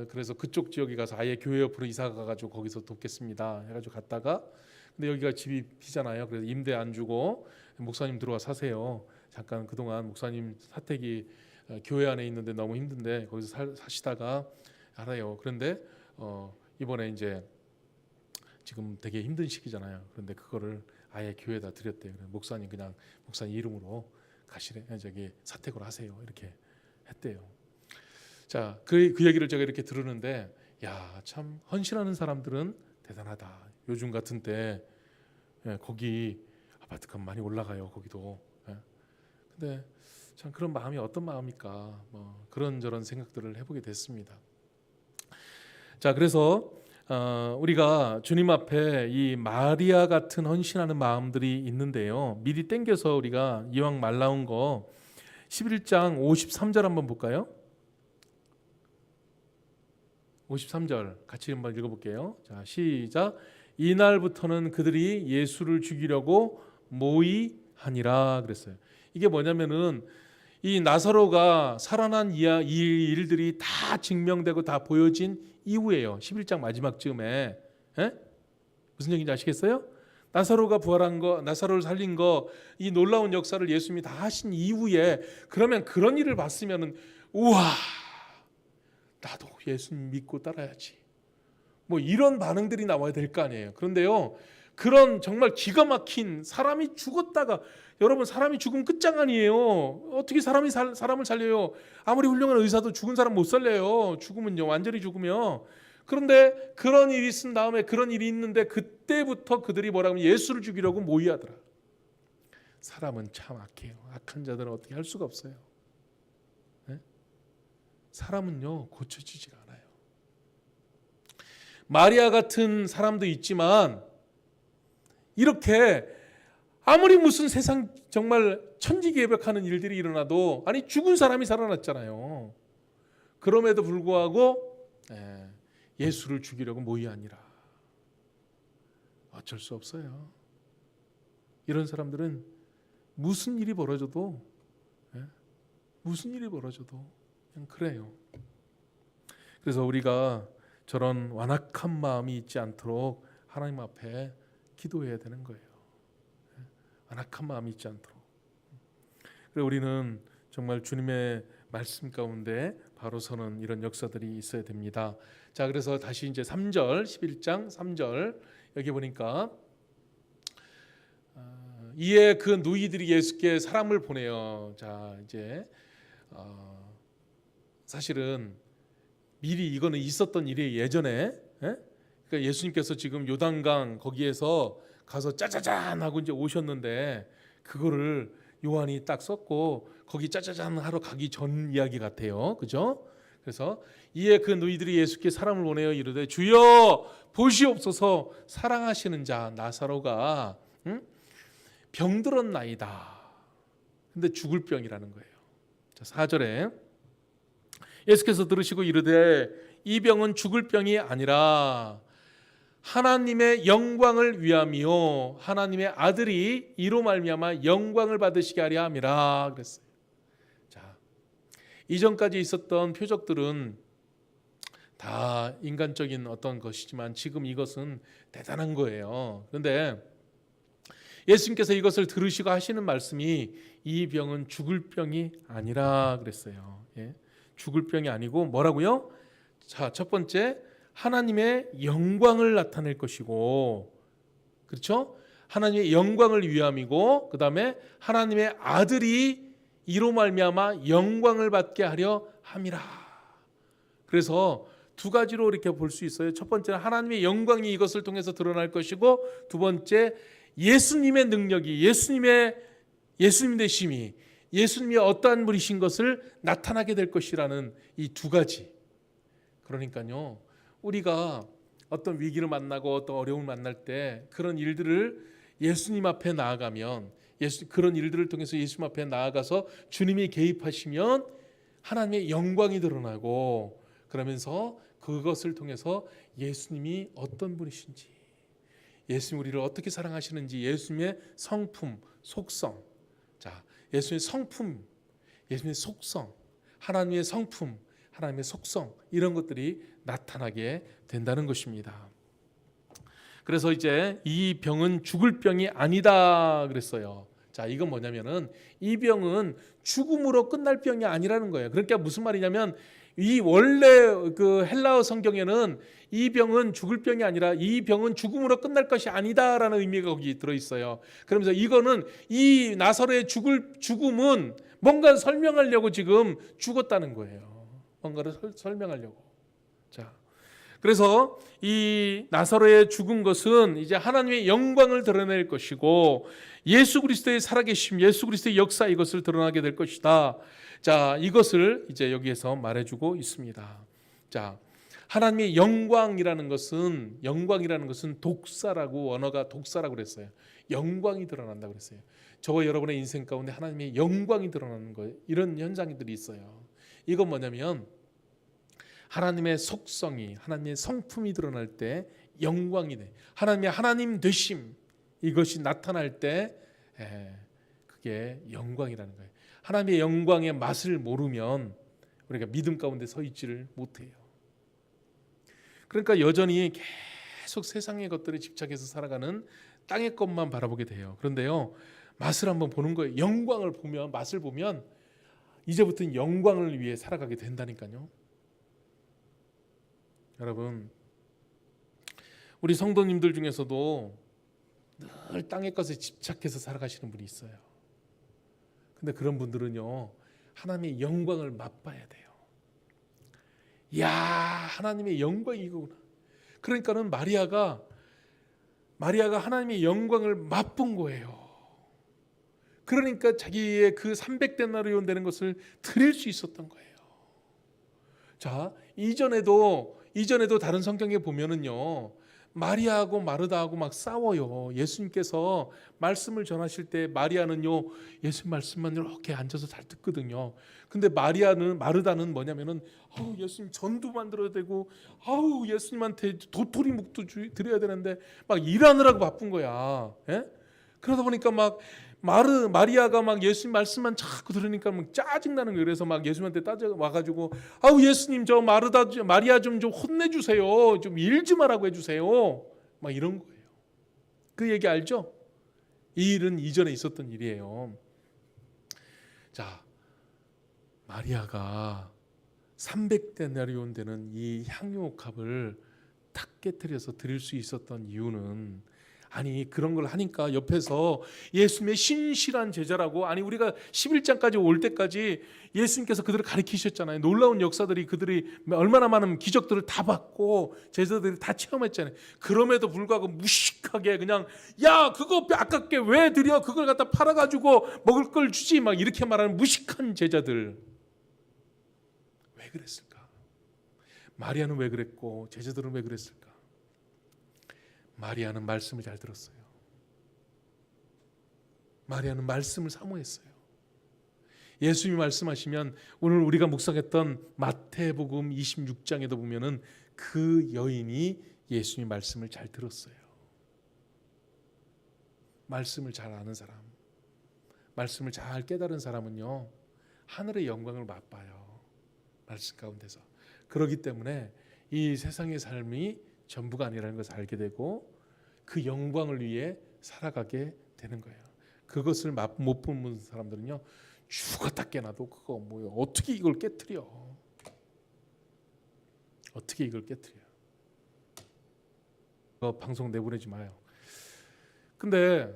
그래서 그쪽 지역에 가서 아예 교회 옆으로 이사 가가지고 거기서 돕겠습니다 해가지고 갔다가 근데 여기가 집이 비잖아요. 그래서 임대 안 주고 목사님 들어와 사세요. 잠깐 그동안 목사님 사택이 교회 안에 있는데 너무 힘든데 거기서 사시다가 알아요. 그런데 이번에 이제 지금 되게 힘든 시기잖아요. 그런데 그거를 아예 교회에다 드렸대요. 목사님 그냥 목사님 이름으로 가시래. 저기 사택으로 하세요. 이렇게 했대요. 자, 그 얘기를 제가 이렇게 들으는데 야, 참 헌신하는 사람들은 대단하다. 요즘 같은 때 거기 아파트값 많이 올라가요. 거기도. 근데 참 그런 마음이 어떤 마음일까? 뭐 그런저런 생각들을 해보게 됐습니다. 자, 그래서 우리가 주님 앞에 이 마리아 같은 헌신하는 마음들이 있는데요. 미리 땡겨서 우리가 이왕 말 나온 거 11장 53절 한번 볼까요? 53절 같이 한번 읽어볼게요. 자, 시작. 이날부터는 그들이 예수를 죽이려고 모의하니라 그랬어요. 이게 뭐냐면은 이 나사로가 살아난 이 일들이 다 증명되고 다 보여진 이후에요. 11장 마지막 즈음에 무슨 얘기인지 아시겠어요? 나사로가 부활한 거, 나사로를 살린 거, 이 놀라운 역사를 예수님이 다 하신 이후에 그러면 그런 일을 봤으면은 우와, 나도 예수님 믿고 따라야지. 뭐 이런 반응들이 나와야 될 거 아니에요. 그런데요, 그런 정말 기가 막힌 사람이 죽었다가 여러분 사람이 죽으면 끝장 아니에요. 어떻게 사람을 살려요? 아무리 훌륭한 의사도 죽은 사람 못 살려요. 죽으면요, 완전히 죽으면. 그런데 그런 일이 있은 다음에 그런 일이 있는데 그때부터 그들이 뭐라고 하면 예수를 죽이려고 모의하더라. 사람은 참 악해요. 악한 자들은 어떻게 할 수가 없어요. 네? 사람은요 고쳐지질 않아요. 마리아 같은 사람도 있지만 이렇게 아무리 무슨 세상 정말 천지개벽하는 일들이 일어나도 아니 죽은 사람이 살아났잖아요. 그럼에도 불구하고 예수를 죽이려고 모의하니라. 어쩔 수 없어요. 이런 사람들은 무슨 일이 벌어져도 그냥 그래요. 그래서 우리가 저런 완악한 마음이 있지 않도록 하나님 앞에 기도해야 되는 거예요. 완악한 마음이 있지 않도록. 그리고 우리는 정말 주님의 말씀 가운데 바로 서는 이런 역사들이 있어야 됩니다. 자, 그래서 다시 이제 3절 11장 3절 여기 보니까 이에 그 누이들이 예수께 사람을 보내요. 자, 이제 사실은 미리 이거는 있었던 일이 예전에 그러니까 예수님께서 지금 요단강 거기에서 가서 짜자잔 하고 이제 오셨는데 그거를 요한이 딱 썼고 거기 짜자잔 하러 가기 전 이야기 같아요. 그죠? 그래서 이에 그 누이들이 예수께 사람을 보내어 이르되 주여 보시옵소서 사랑하시는 자 나사로가 병들었나이다. 근데 죽을 병이라는 거예요. 자, 4절에 예수께서 들으시고 이르되 이 병은 죽을 병이 아니라 하나님의 영광을 위함이요 하나님의 아들이 이로 말미암아 영광을 받으시게 하려 함이라 그랬어요. 자, 이전까지 있었던 표적들은 다 인간적인 어떤 것이지만 지금 이것은 대단한 거예요. 그런데 예수님께서 이것을 들으시고 하시는 말씀이 이 병은 죽을 병이 아니라 그랬어요. 예? 죽을 병이 아니고 뭐라고요? 자, 첫 번째 하나님의 영광을 나타낼 것이고, 그렇죠? 하나님의 영광을 위함이고, 그 다음에 하나님의 아들이 이로 말미암아 영광을 받게 하려 함이라. 그래서 두 가지로 이렇게 볼 수 있어요. 첫 번째는 하나님의 영광이 이것을 통해서 드러날 것이고, 두 번째 예수님의 능력이 예수님 되심이 예수님이 어떠한 분이신 것을 나타나게 될 것이라는 이 두 가지. 그러니까요. 우리가 어떤 위기를 만나고 어떤 어려움을 만날 때 그런 일들을 예수님 앞에 나아가면 그런 일들을 통해서 예수님 앞에 나아가서 주님이 개입하시면 하나님의 영광이 드러나고 그러면서 그것을 통해서 예수님이 어떤 분이신지 예수님 우리를 어떻게 사랑하시는지 예수님의 성품, 속성 자 예수님의 성품, 예수님의 속성 하나님의 성품, 하나님의 속성 이런 것들이 나타나게 된다는 것입니다. 그래서 이제 이 병은 죽을 병이 아니다 그랬어요. 자, 이건 뭐냐면은 이 병은 죽음으로 끝날 병이 아니라는 거예요. 그러니까 무슨 말이냐면 이 원래 그 헬라어 성경에는 이 병은 죽을 병이 아니라 이 병은 죽음으로 끝날 것이 아니다라는 의미가 거기 들어 있어요. 그러면서 이거는 이 나사로의 죽음은 뭔가 설명하려고 지금 죽었다는 거예요. 뭔가를 설명하려고. 자, 그래서 이 나사로의 죽은 것은 이제 하나님의 영광을 드러낼 것이고 예수 그리스도의 살아계심, 예수 그리스도의 역사 이것을 드러나게 될 것이다. 자, 이것을 이제 여기에서 말해주고 있습니다. 자, 하나님의 영광이라는 것은 독사라고 원어가 독사라고 그랬어요. 영광이 드러난다고 그랬어요. 저와 여러분의 인생 가운데 하나님의 영광이 드러나는 거예요. 이런 현상들이 있어요. 이건 뭐냐면 하나님의 속성이 하나님의 성품이 드러날 때 영광이 돼. 하나님의 하나님 되심 이것이 나타날 때 그게 영광이라는 거예요. 하나님의 영광의 맛을 모르면 우리가 믿음 가운데 서 있지를 못해요. 그러니까 여전히 계속 세상의 것들에 집착해서 살아가는 땅의 것만 바라보게 돼요. 그런데요, 맛을 한번 보는 거예요. 영광을 보면 맛을 보면 이제부터는 영광을 위해 살아가게 된다니까요. 여러분, 우리 성도님들 중에서도 늘 땅의 것에 집착해서 살아가시는 분이 있어요. 근데 그런 분들은요, 하나님의 영광을 맛봐야 돼요. 야, 하나님의 영광이 이거구나. 그러니까는 마리아가 하나님의 영광을 맛본 거예요. 그러니까 자기의 그 300데나리온 되는 것을 드릴 수 있었던 거예요. 자, 이전에도 다른 성경에 보면은요, 마리아하고 마르다하고 막 싸워요. 예수님께서 말씀을 전하실 때 마리아는요, 예수님 말씀만 이렇게 앉아서 잘 듣거든요. 근데 마르다는 뭐냐면은, 예수님 전도 만들어야 되고, 예수님한테 도토리 묵도 드려야 되는데 막 일하느라고 바쁜 거야. 예? 그러다 보니까 막 마리아가 막 예수님 말씀만 자꾸 들으니까 막 짜증나는 거예요. 그래서 막 예수님한테 와가지고, 예수님 저 마리아 좀 혼내주세요. 좀 일 좀 하라고 해주세요. 막 이런 거예요. 그 얘기 알죠? 이 일은 이전에 있었던 일이에요. 자, 마리아가 300데나리온 되는 이 향유옥합을 탁 깨트려서 드릴 수 있었던 이유는, 아니 그런 걸 하니까 옆에서 예수님의 신실한 제자라고, 아니 우리가 11장까지 올 때까지 예수님께서 그들을 가르치셨잖아요. 놀라운 역사들이, 그들이 얼마나 많은 기적들을 다 받고 제자들이 다 체험했잖아요. 그럼에도 불구하고 무식하게 그냥, 야 그거 아깝게 왜 드려, 그걸 갖다 팔아가지고 먹을 걸 주지, 막 이렇게 말하는 무식한 제자들. 왜 그랬을까? 마리아는 왜 그랬고 제자들은 왜 그랬을까? 마리아는 말씀을 잘 들었어요. 마리아는 말씀을 사모했어요. 예수님이 말씀하시면, 오늘 우리가 묵상했던 마태복음 26장에도 보면은 그 여인이 예수님의 말씀을 잘 들었어요. 말씀을 잘 아는 사람, 말씀을 잘 깨달은 사람은요, 하늘의 영광을 맛봐요. 말씀 가운데서. 그렇기 때문에 이 세상의 삶이 전부가 아니라는 것을 알게 되고 그 영광을 위해 살아가게 되는 거예요. 그것을 못 보는 사람들은요, 죽었다 깨나도 그거 뭐요, 어떻게 이걸 깨트려? 어떻게 이걸 깨트려? 방송 내보내지 마요. 근데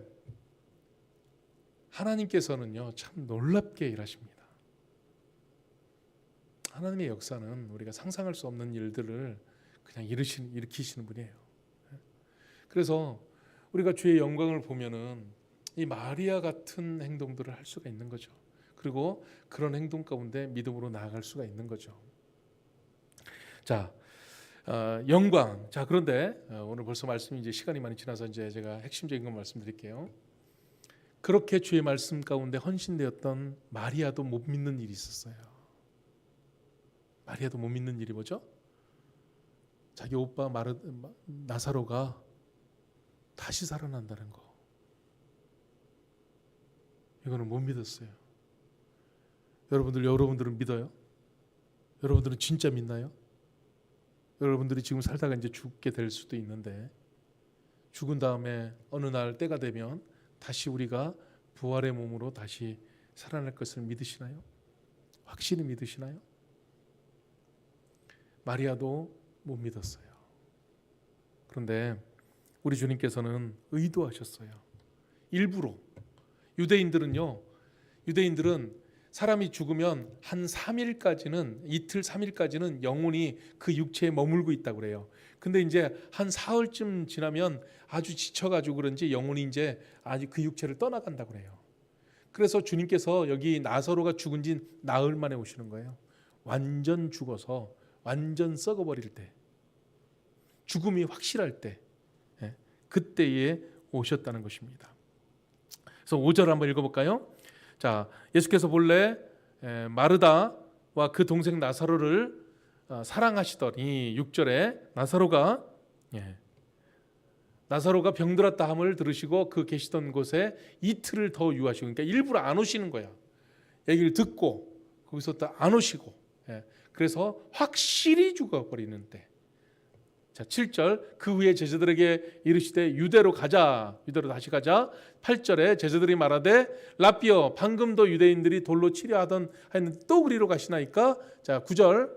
하나님께서는요, 참 놀랍게 일하십니다. 하나님의 역사는 우리가 상상할 수 없는 일들을 그냥 일으키시는 분이에요. 그래서 우리가 주의 영광을 보면은 이 마리아 같은 행동들을 할 수가 있는 거죠. 그리고 그런 행동 가운데 믿음으로 나아갈 수가 있는 거죠. 자, 영광. 자, 그런데 오늘 벌써 말씀이 이제 시간이 많이 지나서 이제 제가 핵심적인 건 말씀드릴게요. 그렇게 주의 말씀 가운데 헌신되었던 마리아도 못 믿는 일이 있었어요. 마리아도 못 믿는 일이 뭐죠? 자기 오빠 나사로가 다시 살아난다는 거. 이거는 못 믿었어요. 여러분들은 믿어요? 여러분들은 진짜 믿나요? 여러분들이 지금 살다가 이제 죽게 될 수도 있는데, 죽은 다음에 어느 날 때가 되면 다시 우리가 부활의 몸으로 다시 살아날 것을 믿으시나요? 확실히 믿으시나요? 마리아도 못 믿었어요. 그런데 우리 주님께서는 의도하셨어요. 일부러. 유대인들은 사람이 죽으면 한 3일까지는, 이틀 3일까지는 영혼이 그 육체에 머물고 있다고 그래요. 근데 이제 한 사흘쯤 지나면 아주 지쳐가지고 그런지 영혼이 이제 아주 그 육체를 떠나간다고 그래요. 그래서 주님께서 여기 나사로가 죽은 지 나흘 만에 오시는 거예요. 완전 죽어서 완전 썩어버릴 때, 죽음이 확실할 때, 그때에 오셨다는 것입니다. 그래서 5절 한번 읽어볼까요? 자, 예수께서 본래 마르다와 그 동생 나사로를 사랑하시더니 6절에 나사로가 병들었다 함을 들으시고 그 계시던 곳에 이틀을 더 유하시고, 그러니까 일부러 안 오시는 거야. 얘기를 듣고 거기서 또 안 오시고, 그래서 확실히 죽어버리는 때. 자, 7절, 그 후에 제자들에게 이르시되 유대로 다시 가자. 8절에 제자들이 말하되 라삐어, 방금도 유대인들이 돌로 치려 하던 또 우리로 가시나이까. 자, 9절,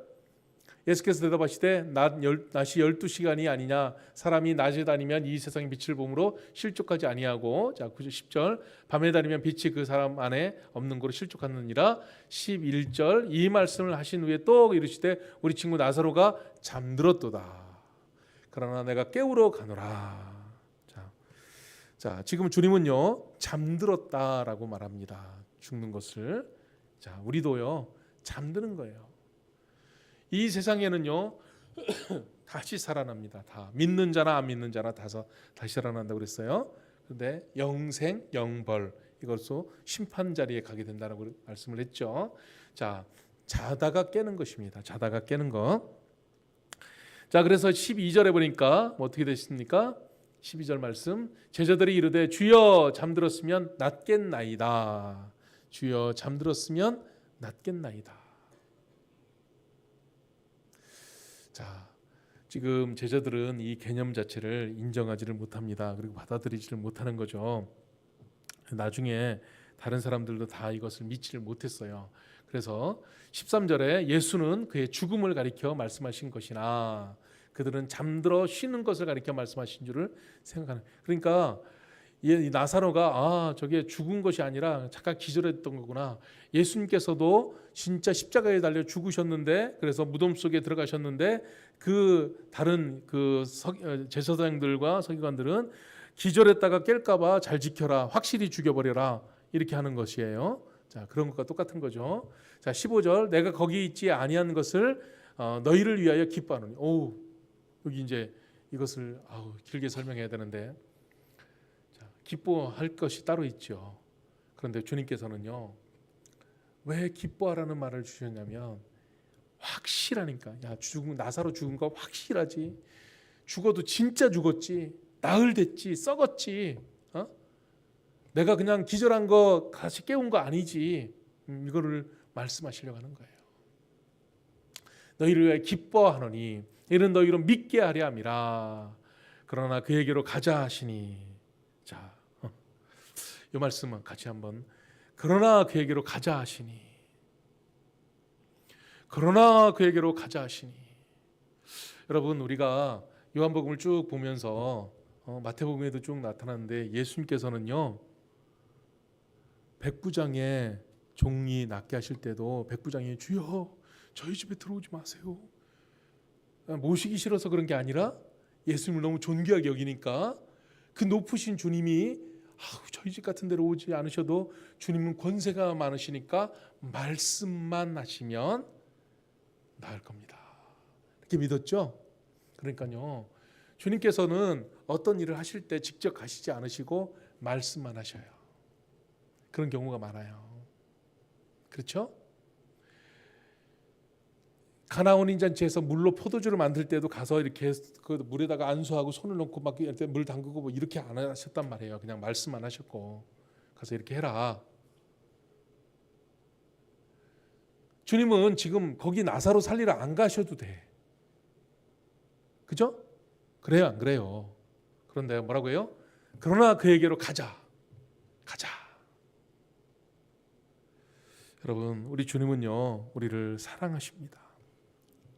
예수께서 대답하시되 낮이 12시간이 아니냐 사람이 낮에 다니면 이 세상의 빛을 보므로 실족하지 아니하고 자 10절 밤에 다니면 빛이 그 사람 안에 없는 거로 실족하느니라 11절 이 말씀을 하신 후에 또 이르시되 우리 친구 나사로가 잠들었도다 그러나 내가 깨우러 가노라. 자 지금 주님은요 잠들었다라고 말합니다. 죽는 것을. 자 우리도요 잠드는 거예요. 이 세상에는요 다시 살아납니다. 다 믿는 자나 안 믿는 자나 다시 살아난다고 그랬어요. 그런데 영생, 영벌 이것도 심판 자리에 가게 된다고 말씀을 했죠. 자 자다가 깨는 것입니다. 자다가 깨는 것. 자 그래서 12절에 보니까 뭐 어떻게 됐습니까? 12절 말씀 제자들이 이르되 주여 잠들었으면 낫겠나이다. 주여 잠들었으면 낫겠나이다. 자 지금 제자들은 이 개념 자체를 인정하지를 못합니다. 그리고 받아들이지를 못하는 거죠. 나중에 다른 사람들도 다 이것을 믿지를 못했어요. 그래서 13절에 예수는 그의 죽음을 가리켜 말씀하신 것이나 그들은 잠들어 쉬는 것을 가리켜 말씀하신 줄을 생각하는. 그러니까 이 나사로가 저게 죽은 것이 아니라 잠깐 기절했던 거구나. 예수님께서도 진짜 십자가에 달려 죽으셨는데 그래서 무덤 속에 들어가셨는데 그 다른 그 제사장들과 서기관들은 기절했다가 깰까봐 잘 지켜라, 확실히 죽여버려라 이렇게 하는 것이에요. 자 그런 것과 똑같은 거죠. 자 15절 내가 거기 있지 아니한 것을 너희를 위하여 기뻐하노니. 오 여기 이제 이것을 길게 설명해야 되는데 자, 기뻐할 것이 따로 있죠. 그런데 주님께서는요 왜 기뻐하라는 말을 주셨냐면 확실하니까. 야 나사로 죽은 거 확실하지. 죽어도 진짜 죽었지. 나흘 됐지. 썩었지. 내가 그냥 기절한 거 다시 깨운 거 아니지. 이거를 말씀하시려고 하는 거예요. 너희를 위해 기뻐하노니 이는 너희로 믿게 하려 함이라. 그러나 그에게로 가자 하시니. 자, 이 말씀은 같이 한번. 그러나 그에게로 가자 하시니. 그러나 그에게로 가자 하시니. 여러분 우리가 요한복음을 쭉 보면서 마태복음에도 쭉 나타나는데 예수님께서는요 백부장의 종이 낫게 하실 때도 백부장이 주여 저희 집에 들어오지 마세요. 모시기 싫어서 그런 게 아니라 예수님을 너무 존귀하게 여기니까 그 높으신 주님이 저희 집 같은 데로 오지 않으셔도 주님은 권세가 많으시니까 말씀만 하시면 나을 겁니다. 이렇게 믿었죠? 그러니까요 주님께서는 어떤 일을 하실 때 직접 가시지 않으시고 말씀만 하셔요. 그런 경우가 많아요. 그렇죠? 가나온 잔치에서 물로 포도주를 만들 때도 가서 이렇게 그 물에다가 안수하고 손을 넣고 막 물 담그고 뭐 이렇게 안 하셨단 말이에요. 그냥 말씀만 하셨고 가서 이렇게 해라. 주님은 지금 거기 나사로 살리러 안 가셔도 돼. 그죠? 그래요 안 그래요? 그런데 뭐라고 해요? 그러나 그에게로 가자. 가자. 여러분 우리 주님은요 우리를 사랑하십니다.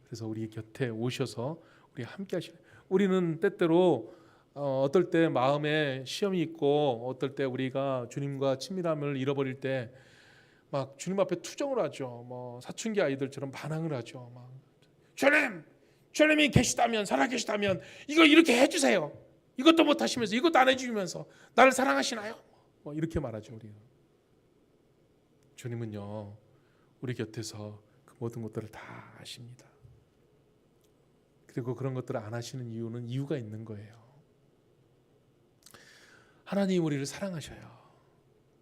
그래서 우리 곁에 오셔서 우리 함께 하시는. 우리는 때때로 어떨 때 마음에 시험이 있고 어떨 때 우리가 주님과 친밀함을 잃어버릴 때 막 주님 앞에 투정을 하죠. 뭐 사춘기 아이들처럼 반항을 하죠. 막 주님이 계시다면 살아 계시다면 이거 이렇게 해주세요. 이것도 못 하시면서 이것도 안 해주면서 나를 사랑하시나요? 뭐 이렇게 말하죠. 우리는. 주님은요 우리 곁에서 그 모든 것들을 다 아십니다. 그리고 그런 것들을 안 하시는 이유는 이유가 있는 거예요. 하나님 우리를 사랑하셔요.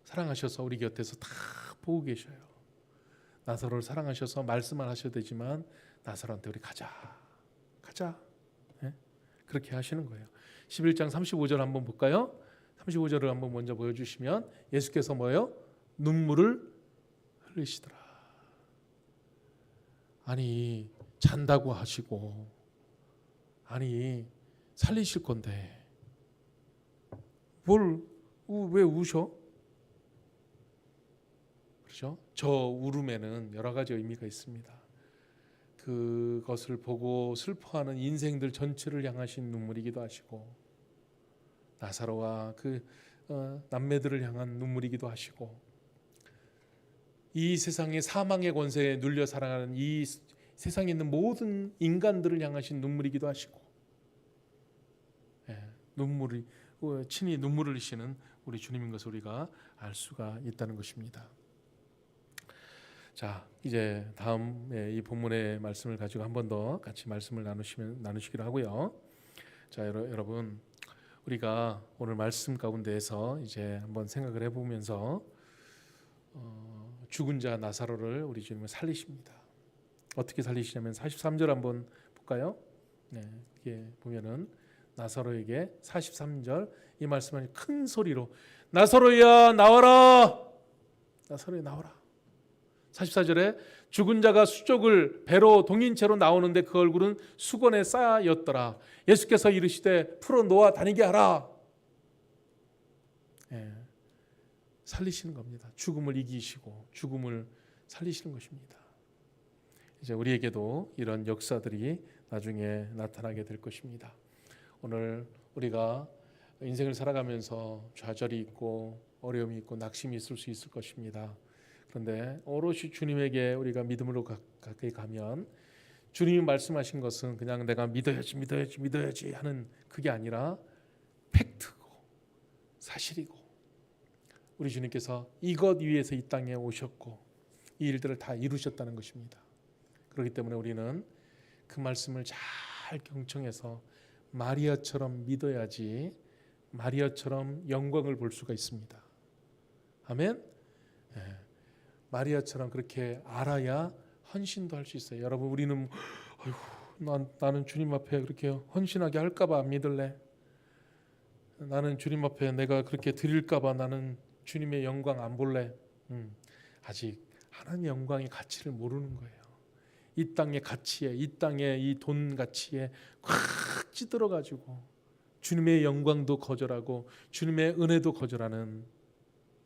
사랑하셔서 우리 곁에서 다 보고 계셔요. 나사로를 사랑하셔서 말씀만 하셔도 되지만 나사로한테 우리 가자. 네? 그렇게 하시는 거예요. 11장 35절 한번 볼까요? 35절을 한번 먼저 보여주시면 예수께서 뭐예요? 눈물을 흘리시더라. 아니 잔다고 하시고 아니 살리실 건데 왜 우셔? 그렇죠? 저 울음에는 여러 가지 의미가 있습니다. 그 그것을 보고 슬퍼하는 인생들 전체를 향하신 눈물이기도 하시고, 나사로와 그 남매들을 향한 눈물이기도 하시고, 이 세상의 사망의 권세에 눌려 살아가는 이 세상에 있는 모든 인간들을 향하신 눈물이기도 하시고, 눈물이 친히 눈물을 흘리시는 우리 주님인 것을 우리가 알 수가 있다는 것입니다. 자, 이제 다음 이 본문의 말씀을 가지고 한 번 더 같이 말씀을 나누시기로 하고요. 자, 여러분, 우리가 오늘 말씀 가운데에서 이제 한번 생각을 해보면서 죽은 자 나사로를 우리 주님은 살리십니다. 어떻게 살리시냐면 43절 한번 볼까요? 네, 이게 보면은 나사로에게 43절 이 말씀을 큰 소리로 나사로야 나와라, 나사로야 나와라. 44절에 죽은 자가 수족을 배로 동인채로 나오는데 그 얼굴은 수건에 쌓였더라. 예수께서 이르시되 풀어 놓아 다니게 하라. 살리시는 겁니다. 죽음을 이기시고 죽음을 살리시는 것입니다. 이제 우리에게도 이런 역사들이 나중에 나타나게 될 것입니다. 오늘 우리가 인생을 살아가면서 좌절이 있고 어려움이 있고 낙심이 있을 수 있을 것입니다. 그런데 오롯이 주님에게 우리가 믿음으로 가까이 가면 주님이 말씀하신 것은 그냥 내가 믿어야지 하는 그게 아니라 팩트고 사실이고, 우리 주님께서 이것 위해서 이 땅에 오셨고 이 일들을 다 이루셨다는 것입니다. 그렇기 때문에 우리는 그 말씀을 잘 경청해서 마리아처럼 믿어야지 마리아처럼 영광을 볼 수가 있습니다. 아멘. 마리아처럼 그렇게 알아야 헌신도 할 수 있어요. 여러분, 우리는 나는 주님 앞에 그렇게 헌신하게 할까봐 안 믿을래. 나는 주님 앞에 내가 그렇게 드릴까봐 나는 주님의 영광 안 볼래. 아직 하나님의 영광의 가치를 모르는 거예요. 이 땅의 가치에, 이 땅의 이 돈 가치에 꽉 찌들어가지고 주님의 영광도 거절하고 주님의 은혜도 거절하는,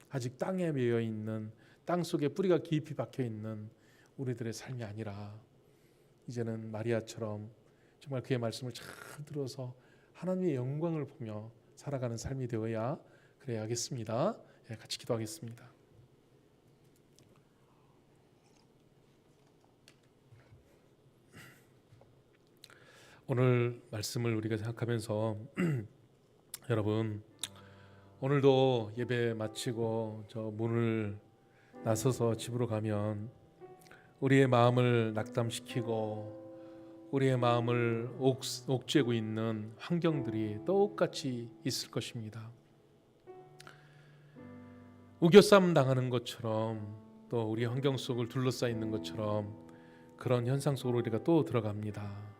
아직 땅에 매여 있는, 땅 속에 뿌리가 깊이 박혀 있는 우리들의 삶이 아니라 이제는 마리아처럼 정말 그의 말씀을 잘 들어서 하나님의 영광을 보며 살아가는 삶이 되어야 그래야겠습니다. 같이 기도하겠습니다. 오늘 말씀을 우리가 생각하면서 여러분, 오늘도 예배 마치고 저 문을 나서서 집으로 가면 우리의 마음을 낙담시키고 우리의 마음을 옥죄고 있는 환경들이 똑같이 있을 것입니다. 우겨싸움 당하는 것처럼, 또 우리 환경 속을 둘러싸여 있는 것처럼 그런 현상 속으로 우리가 또 들어갑니다.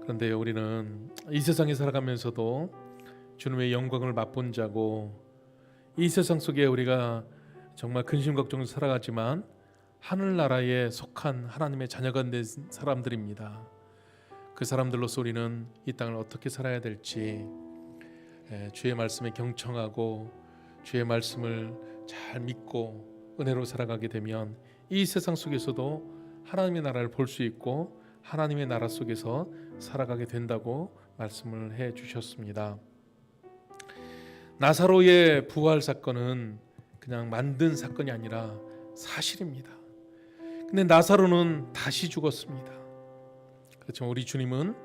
그런데 우리는 이 세상에 살아가면서도 주님의 영광을 맛본 자고, 이 세상 속에 우리가 정말 근심 걱정을 살아가지만 하늘나라에 속한 하나님의 자녀가 된 사람들입니다. 그 사람들로서 우리는 이 땅을 어떻게 살아야 될지 주의 말씀에 경청하고 주의 말씀을 잘 믿고 은혜로 살아가게 되면 이 세상 속에서도 하나님의 나라를 볼 수 있고 하나님의 나라 속에서 살아가게 된다고 말씀을 해 주셨습니다. 나사로의 부활 사건은 그냥 만든 사건이 아니라 사실입니다. 근데 나사로는 다시 죽었습니다. 그렇죠. 우리 주님은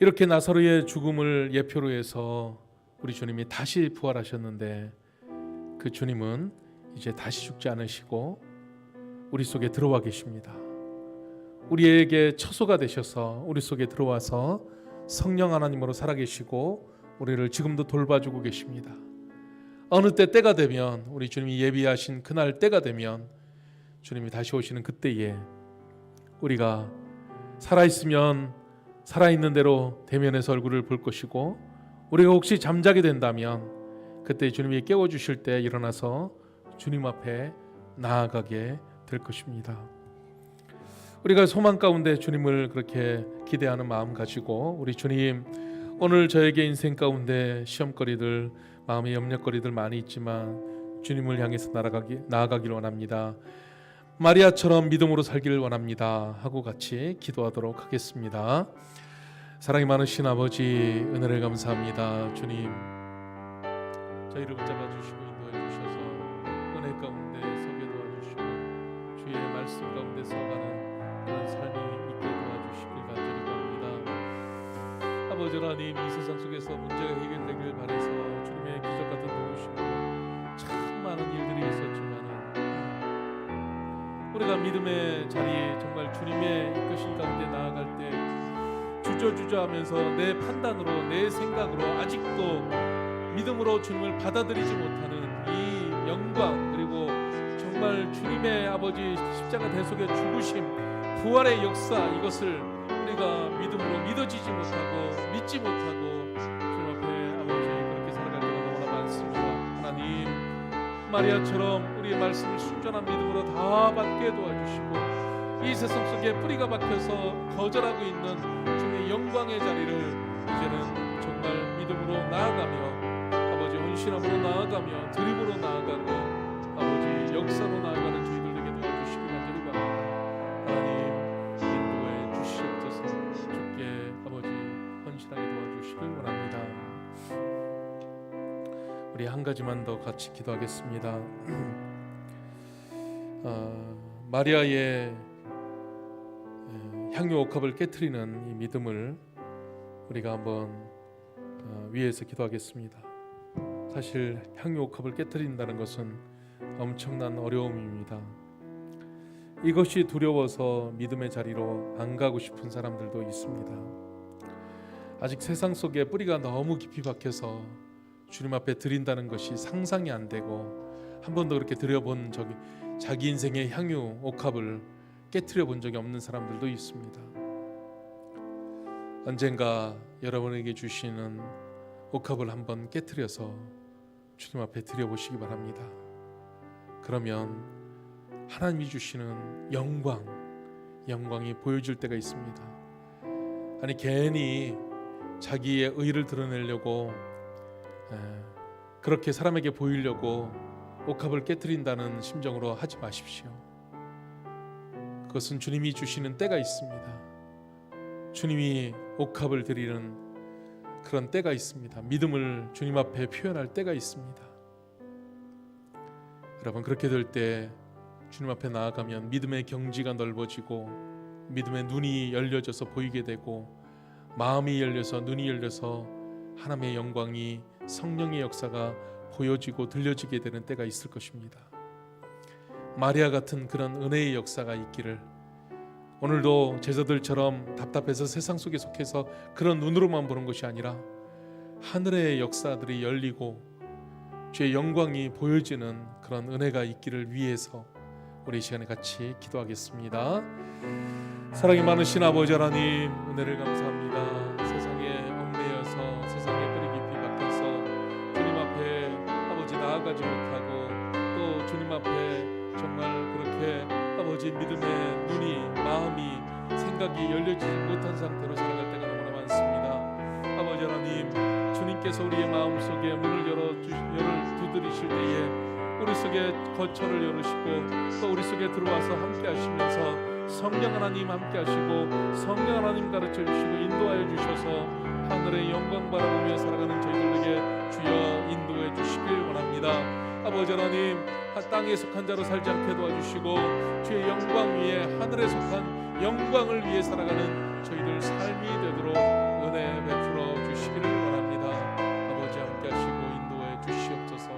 이렇게 나사로의 죽음을 예표로 해서 우리 주님이 다시 부활하셨는데, 그 주님은 이제 다시 죽지 않으시고 우리 속에 들어와 계십니다. 우리에게 처소가 되셔서 우리 속에 들어와서 성령 하나님으로 살아계시고 우리를 지금도 돌봐주고 계십니다. 어느 때가 되면, 우리 주님이 예비하신 그날 때가 되면, 주님이 다시 오시는 그때에 우리가 살아있으면 살아있는 대로 대면에서 얼굴을 볼 것이고, 우리가 혹시 잠자게 된다면 그때 주님이 깨워주실 때 일어나서 주님 앞에 나아가게 될 것입니다. 우리가 소망 가운데 주님을 그렇게 기대하는 마음 가지고, 우리 주님, 오늘 저에게 인생 가운데 시험거리들, 마음의 염려거리들 많이 있지만 주님을 향해서 나아가길 원합니다. 마리아처럼 믿음으로 살기를 원합니다 하고 같이 기도하도록 하겠습니다. 사랑이 많으신 아버지, 은혜를 감사합니다. 주님, 저희를 붙잡아 주시고 인도해 주셔서 은혜 가운데 서게 도와주시고 주의 말씀 가운데 서가는 그런 삶이 있게 도와주시길 간절히 구합니다. 아버지 하나님, 이 세상 속에서 문제가 해결되길 바라서 주님의 기적 같은 도우심으로 참 많은 일들이 있었지만 우리가 믿음의 자리에 정말 주님의 이끄신 가운데 나아갈 때 주저주저하면서 내 판단으로, 내 생각으로 아직도 믿음으로 주님을 받아들이지 못하는 이 영광, 그리고 정말 주님의 아버지 십자가 대속의 죽으심, 부활의 역사, 이것을 우리가 믿음으로 믿어지지 못하고 믿지 못하고 주님 앞에 아버지 그렇게 살아갈 때가 너무나 많습니다. 하나님, 마리아처럼 우리의 말씀을 순전한 믿음으로 다 받게 도와주시고 이 세상 속에 뿌리가 박혀서 거절하고 있는 주님의 영광의 자리를 이제는 정말 믿음으로 나아가며 아버지 헌신함으로 나아가며 드림으로 나아가고 아버지 역사로 나아가는 저희들 되게 도와주시고 간절히 바랍니다. 하나님, 인도해 주시옵소서. 주께 아버지 헌신하게 도와주시길 원합니다. 우리 한 가지만 더 같이 기도하겠습니다. 마리아의 향유 옥합을 깨트리는 이 믿음을 우리가 한번 위에서 기도하겠습니다. 사실 향유 옥합을 깨트린다는 것은 엄청난 어려움입니다. 이것이 두려워서 믿음의 자리로 안 가고 싶은 사람들도 있습니다. 아직 세상 속에 뿌리가 너무 깊이 박혀서 주님 앞에 드린다는 것이 상상이 안 되고 한 번도 그렇게 드려본 적이, 자기 인생의 향유 옥합을 깨트려 본 적이 없는 사람들도 있습니다. 언젠가 여러분에게 주시는 옥합을 한번 깨트려서 주님 앞에 드려보시기 바랍니다. 그러면 하나님이 주시는 영광이 보여질 때가 있습니다. 아니, 괜히 자기의 의를 드러내려고 그렇게 사람에게 보이려고 옥합을 깨트린다는 심정으로 하지 마십시오. 그것은 주님이 주시는 때가 있습니다. 주님이 옥합을 드리는 그런 때가 있습니다. 믿음을 주님 앞에 표현할 때가 있습니다. 여러분, 그렇게 될 때 주님 앞에 나아가면 믿음의 경지가 넓어지고 믿음의 눈이 열려져서 보이게 되고 마음이 열려서, 눈이 열려서 하나님의 영광이, 성령의 역사가 보여지고 들려지게 되는 때가 있을 것입니다. 마리아 같은 그런 은혜의 역사가 있기를, 오늘도 제자들처럼 답답해서 세상 속에 속해서 그런 눈으로만 보는 것이 아니라 하늘의 역사들이 열리고 주의 영광이 보여지는 그런 은혜가 있기를 위해서 우리 이 시간에 같이 기도하겠습니다. 사랑이 많으신 아버지 하나님, 은혜를 감사합니다. 세상에 얽매여서 세상에 뿌리 깊이 박혀서 주님 앞에 아버지 나아가지 못하고 또 주님 앞에 정말 그렇게 아버지 믿음의 눈이, 마음이, 생각이 열려지지 못한 상태로 살아갈 때가 너무나 많습니다. 아버지 하나님, 주님께서 우리의 마음속에 문을 두드리실 때에 우리 속에 거처를 열으시고 또 우리 속에 들어와서 함께 하시면서 성령 하나님 함께 하시고 성령 하나님 가르쳐 주시고 인도하여 주셔서 하늘의 영광 바라보며 살아가는 저희들에게 주여 인도해 주시길 원합니다. 아버지 하나님, 땅에 속한 자로 살지 않게 도와주시고 주의 영광 위에 하늘에 속한 영광을 위해 살아가는 저희들 삶이 되도록 은혜 베풀어 주시기를 원합니다. 아버지 함께 하시고 인도해 주시옵소서.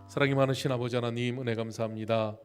사랑이 많으신 아버지 하나님, 은혜 감사합니다.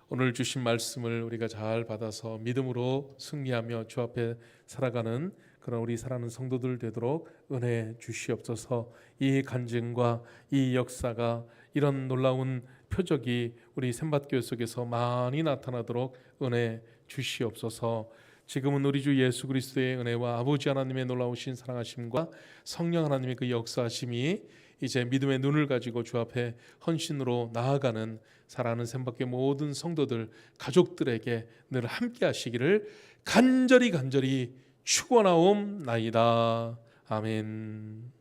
오늘 주신 말씀을 우리가 잘 받아서 믿음으로 승리하며 주 앞에 살아가는 그런 우리 사랑하는 성도들 되도록 은혜 주시옵소서. 이 간증과 이 역사가, 이런 놀라운 표적이 우리 샘밭교회 속에서 많이 나타나도록 은혜 주시옵소서. 지금은 우리 주 예수 그리스도의 은혜와 아버지 하나님의 놀라우신 사랑하심과 성령 하나님의 그 역사하심이 이제 믿음의 눈을 가지고 주 앞에 헌신으로 나아가는 사랑하는 샘밭교회 모든 성도들, 가족들에게 늘 함께 하시기를 간절히 축원하옵나이다. 아멘.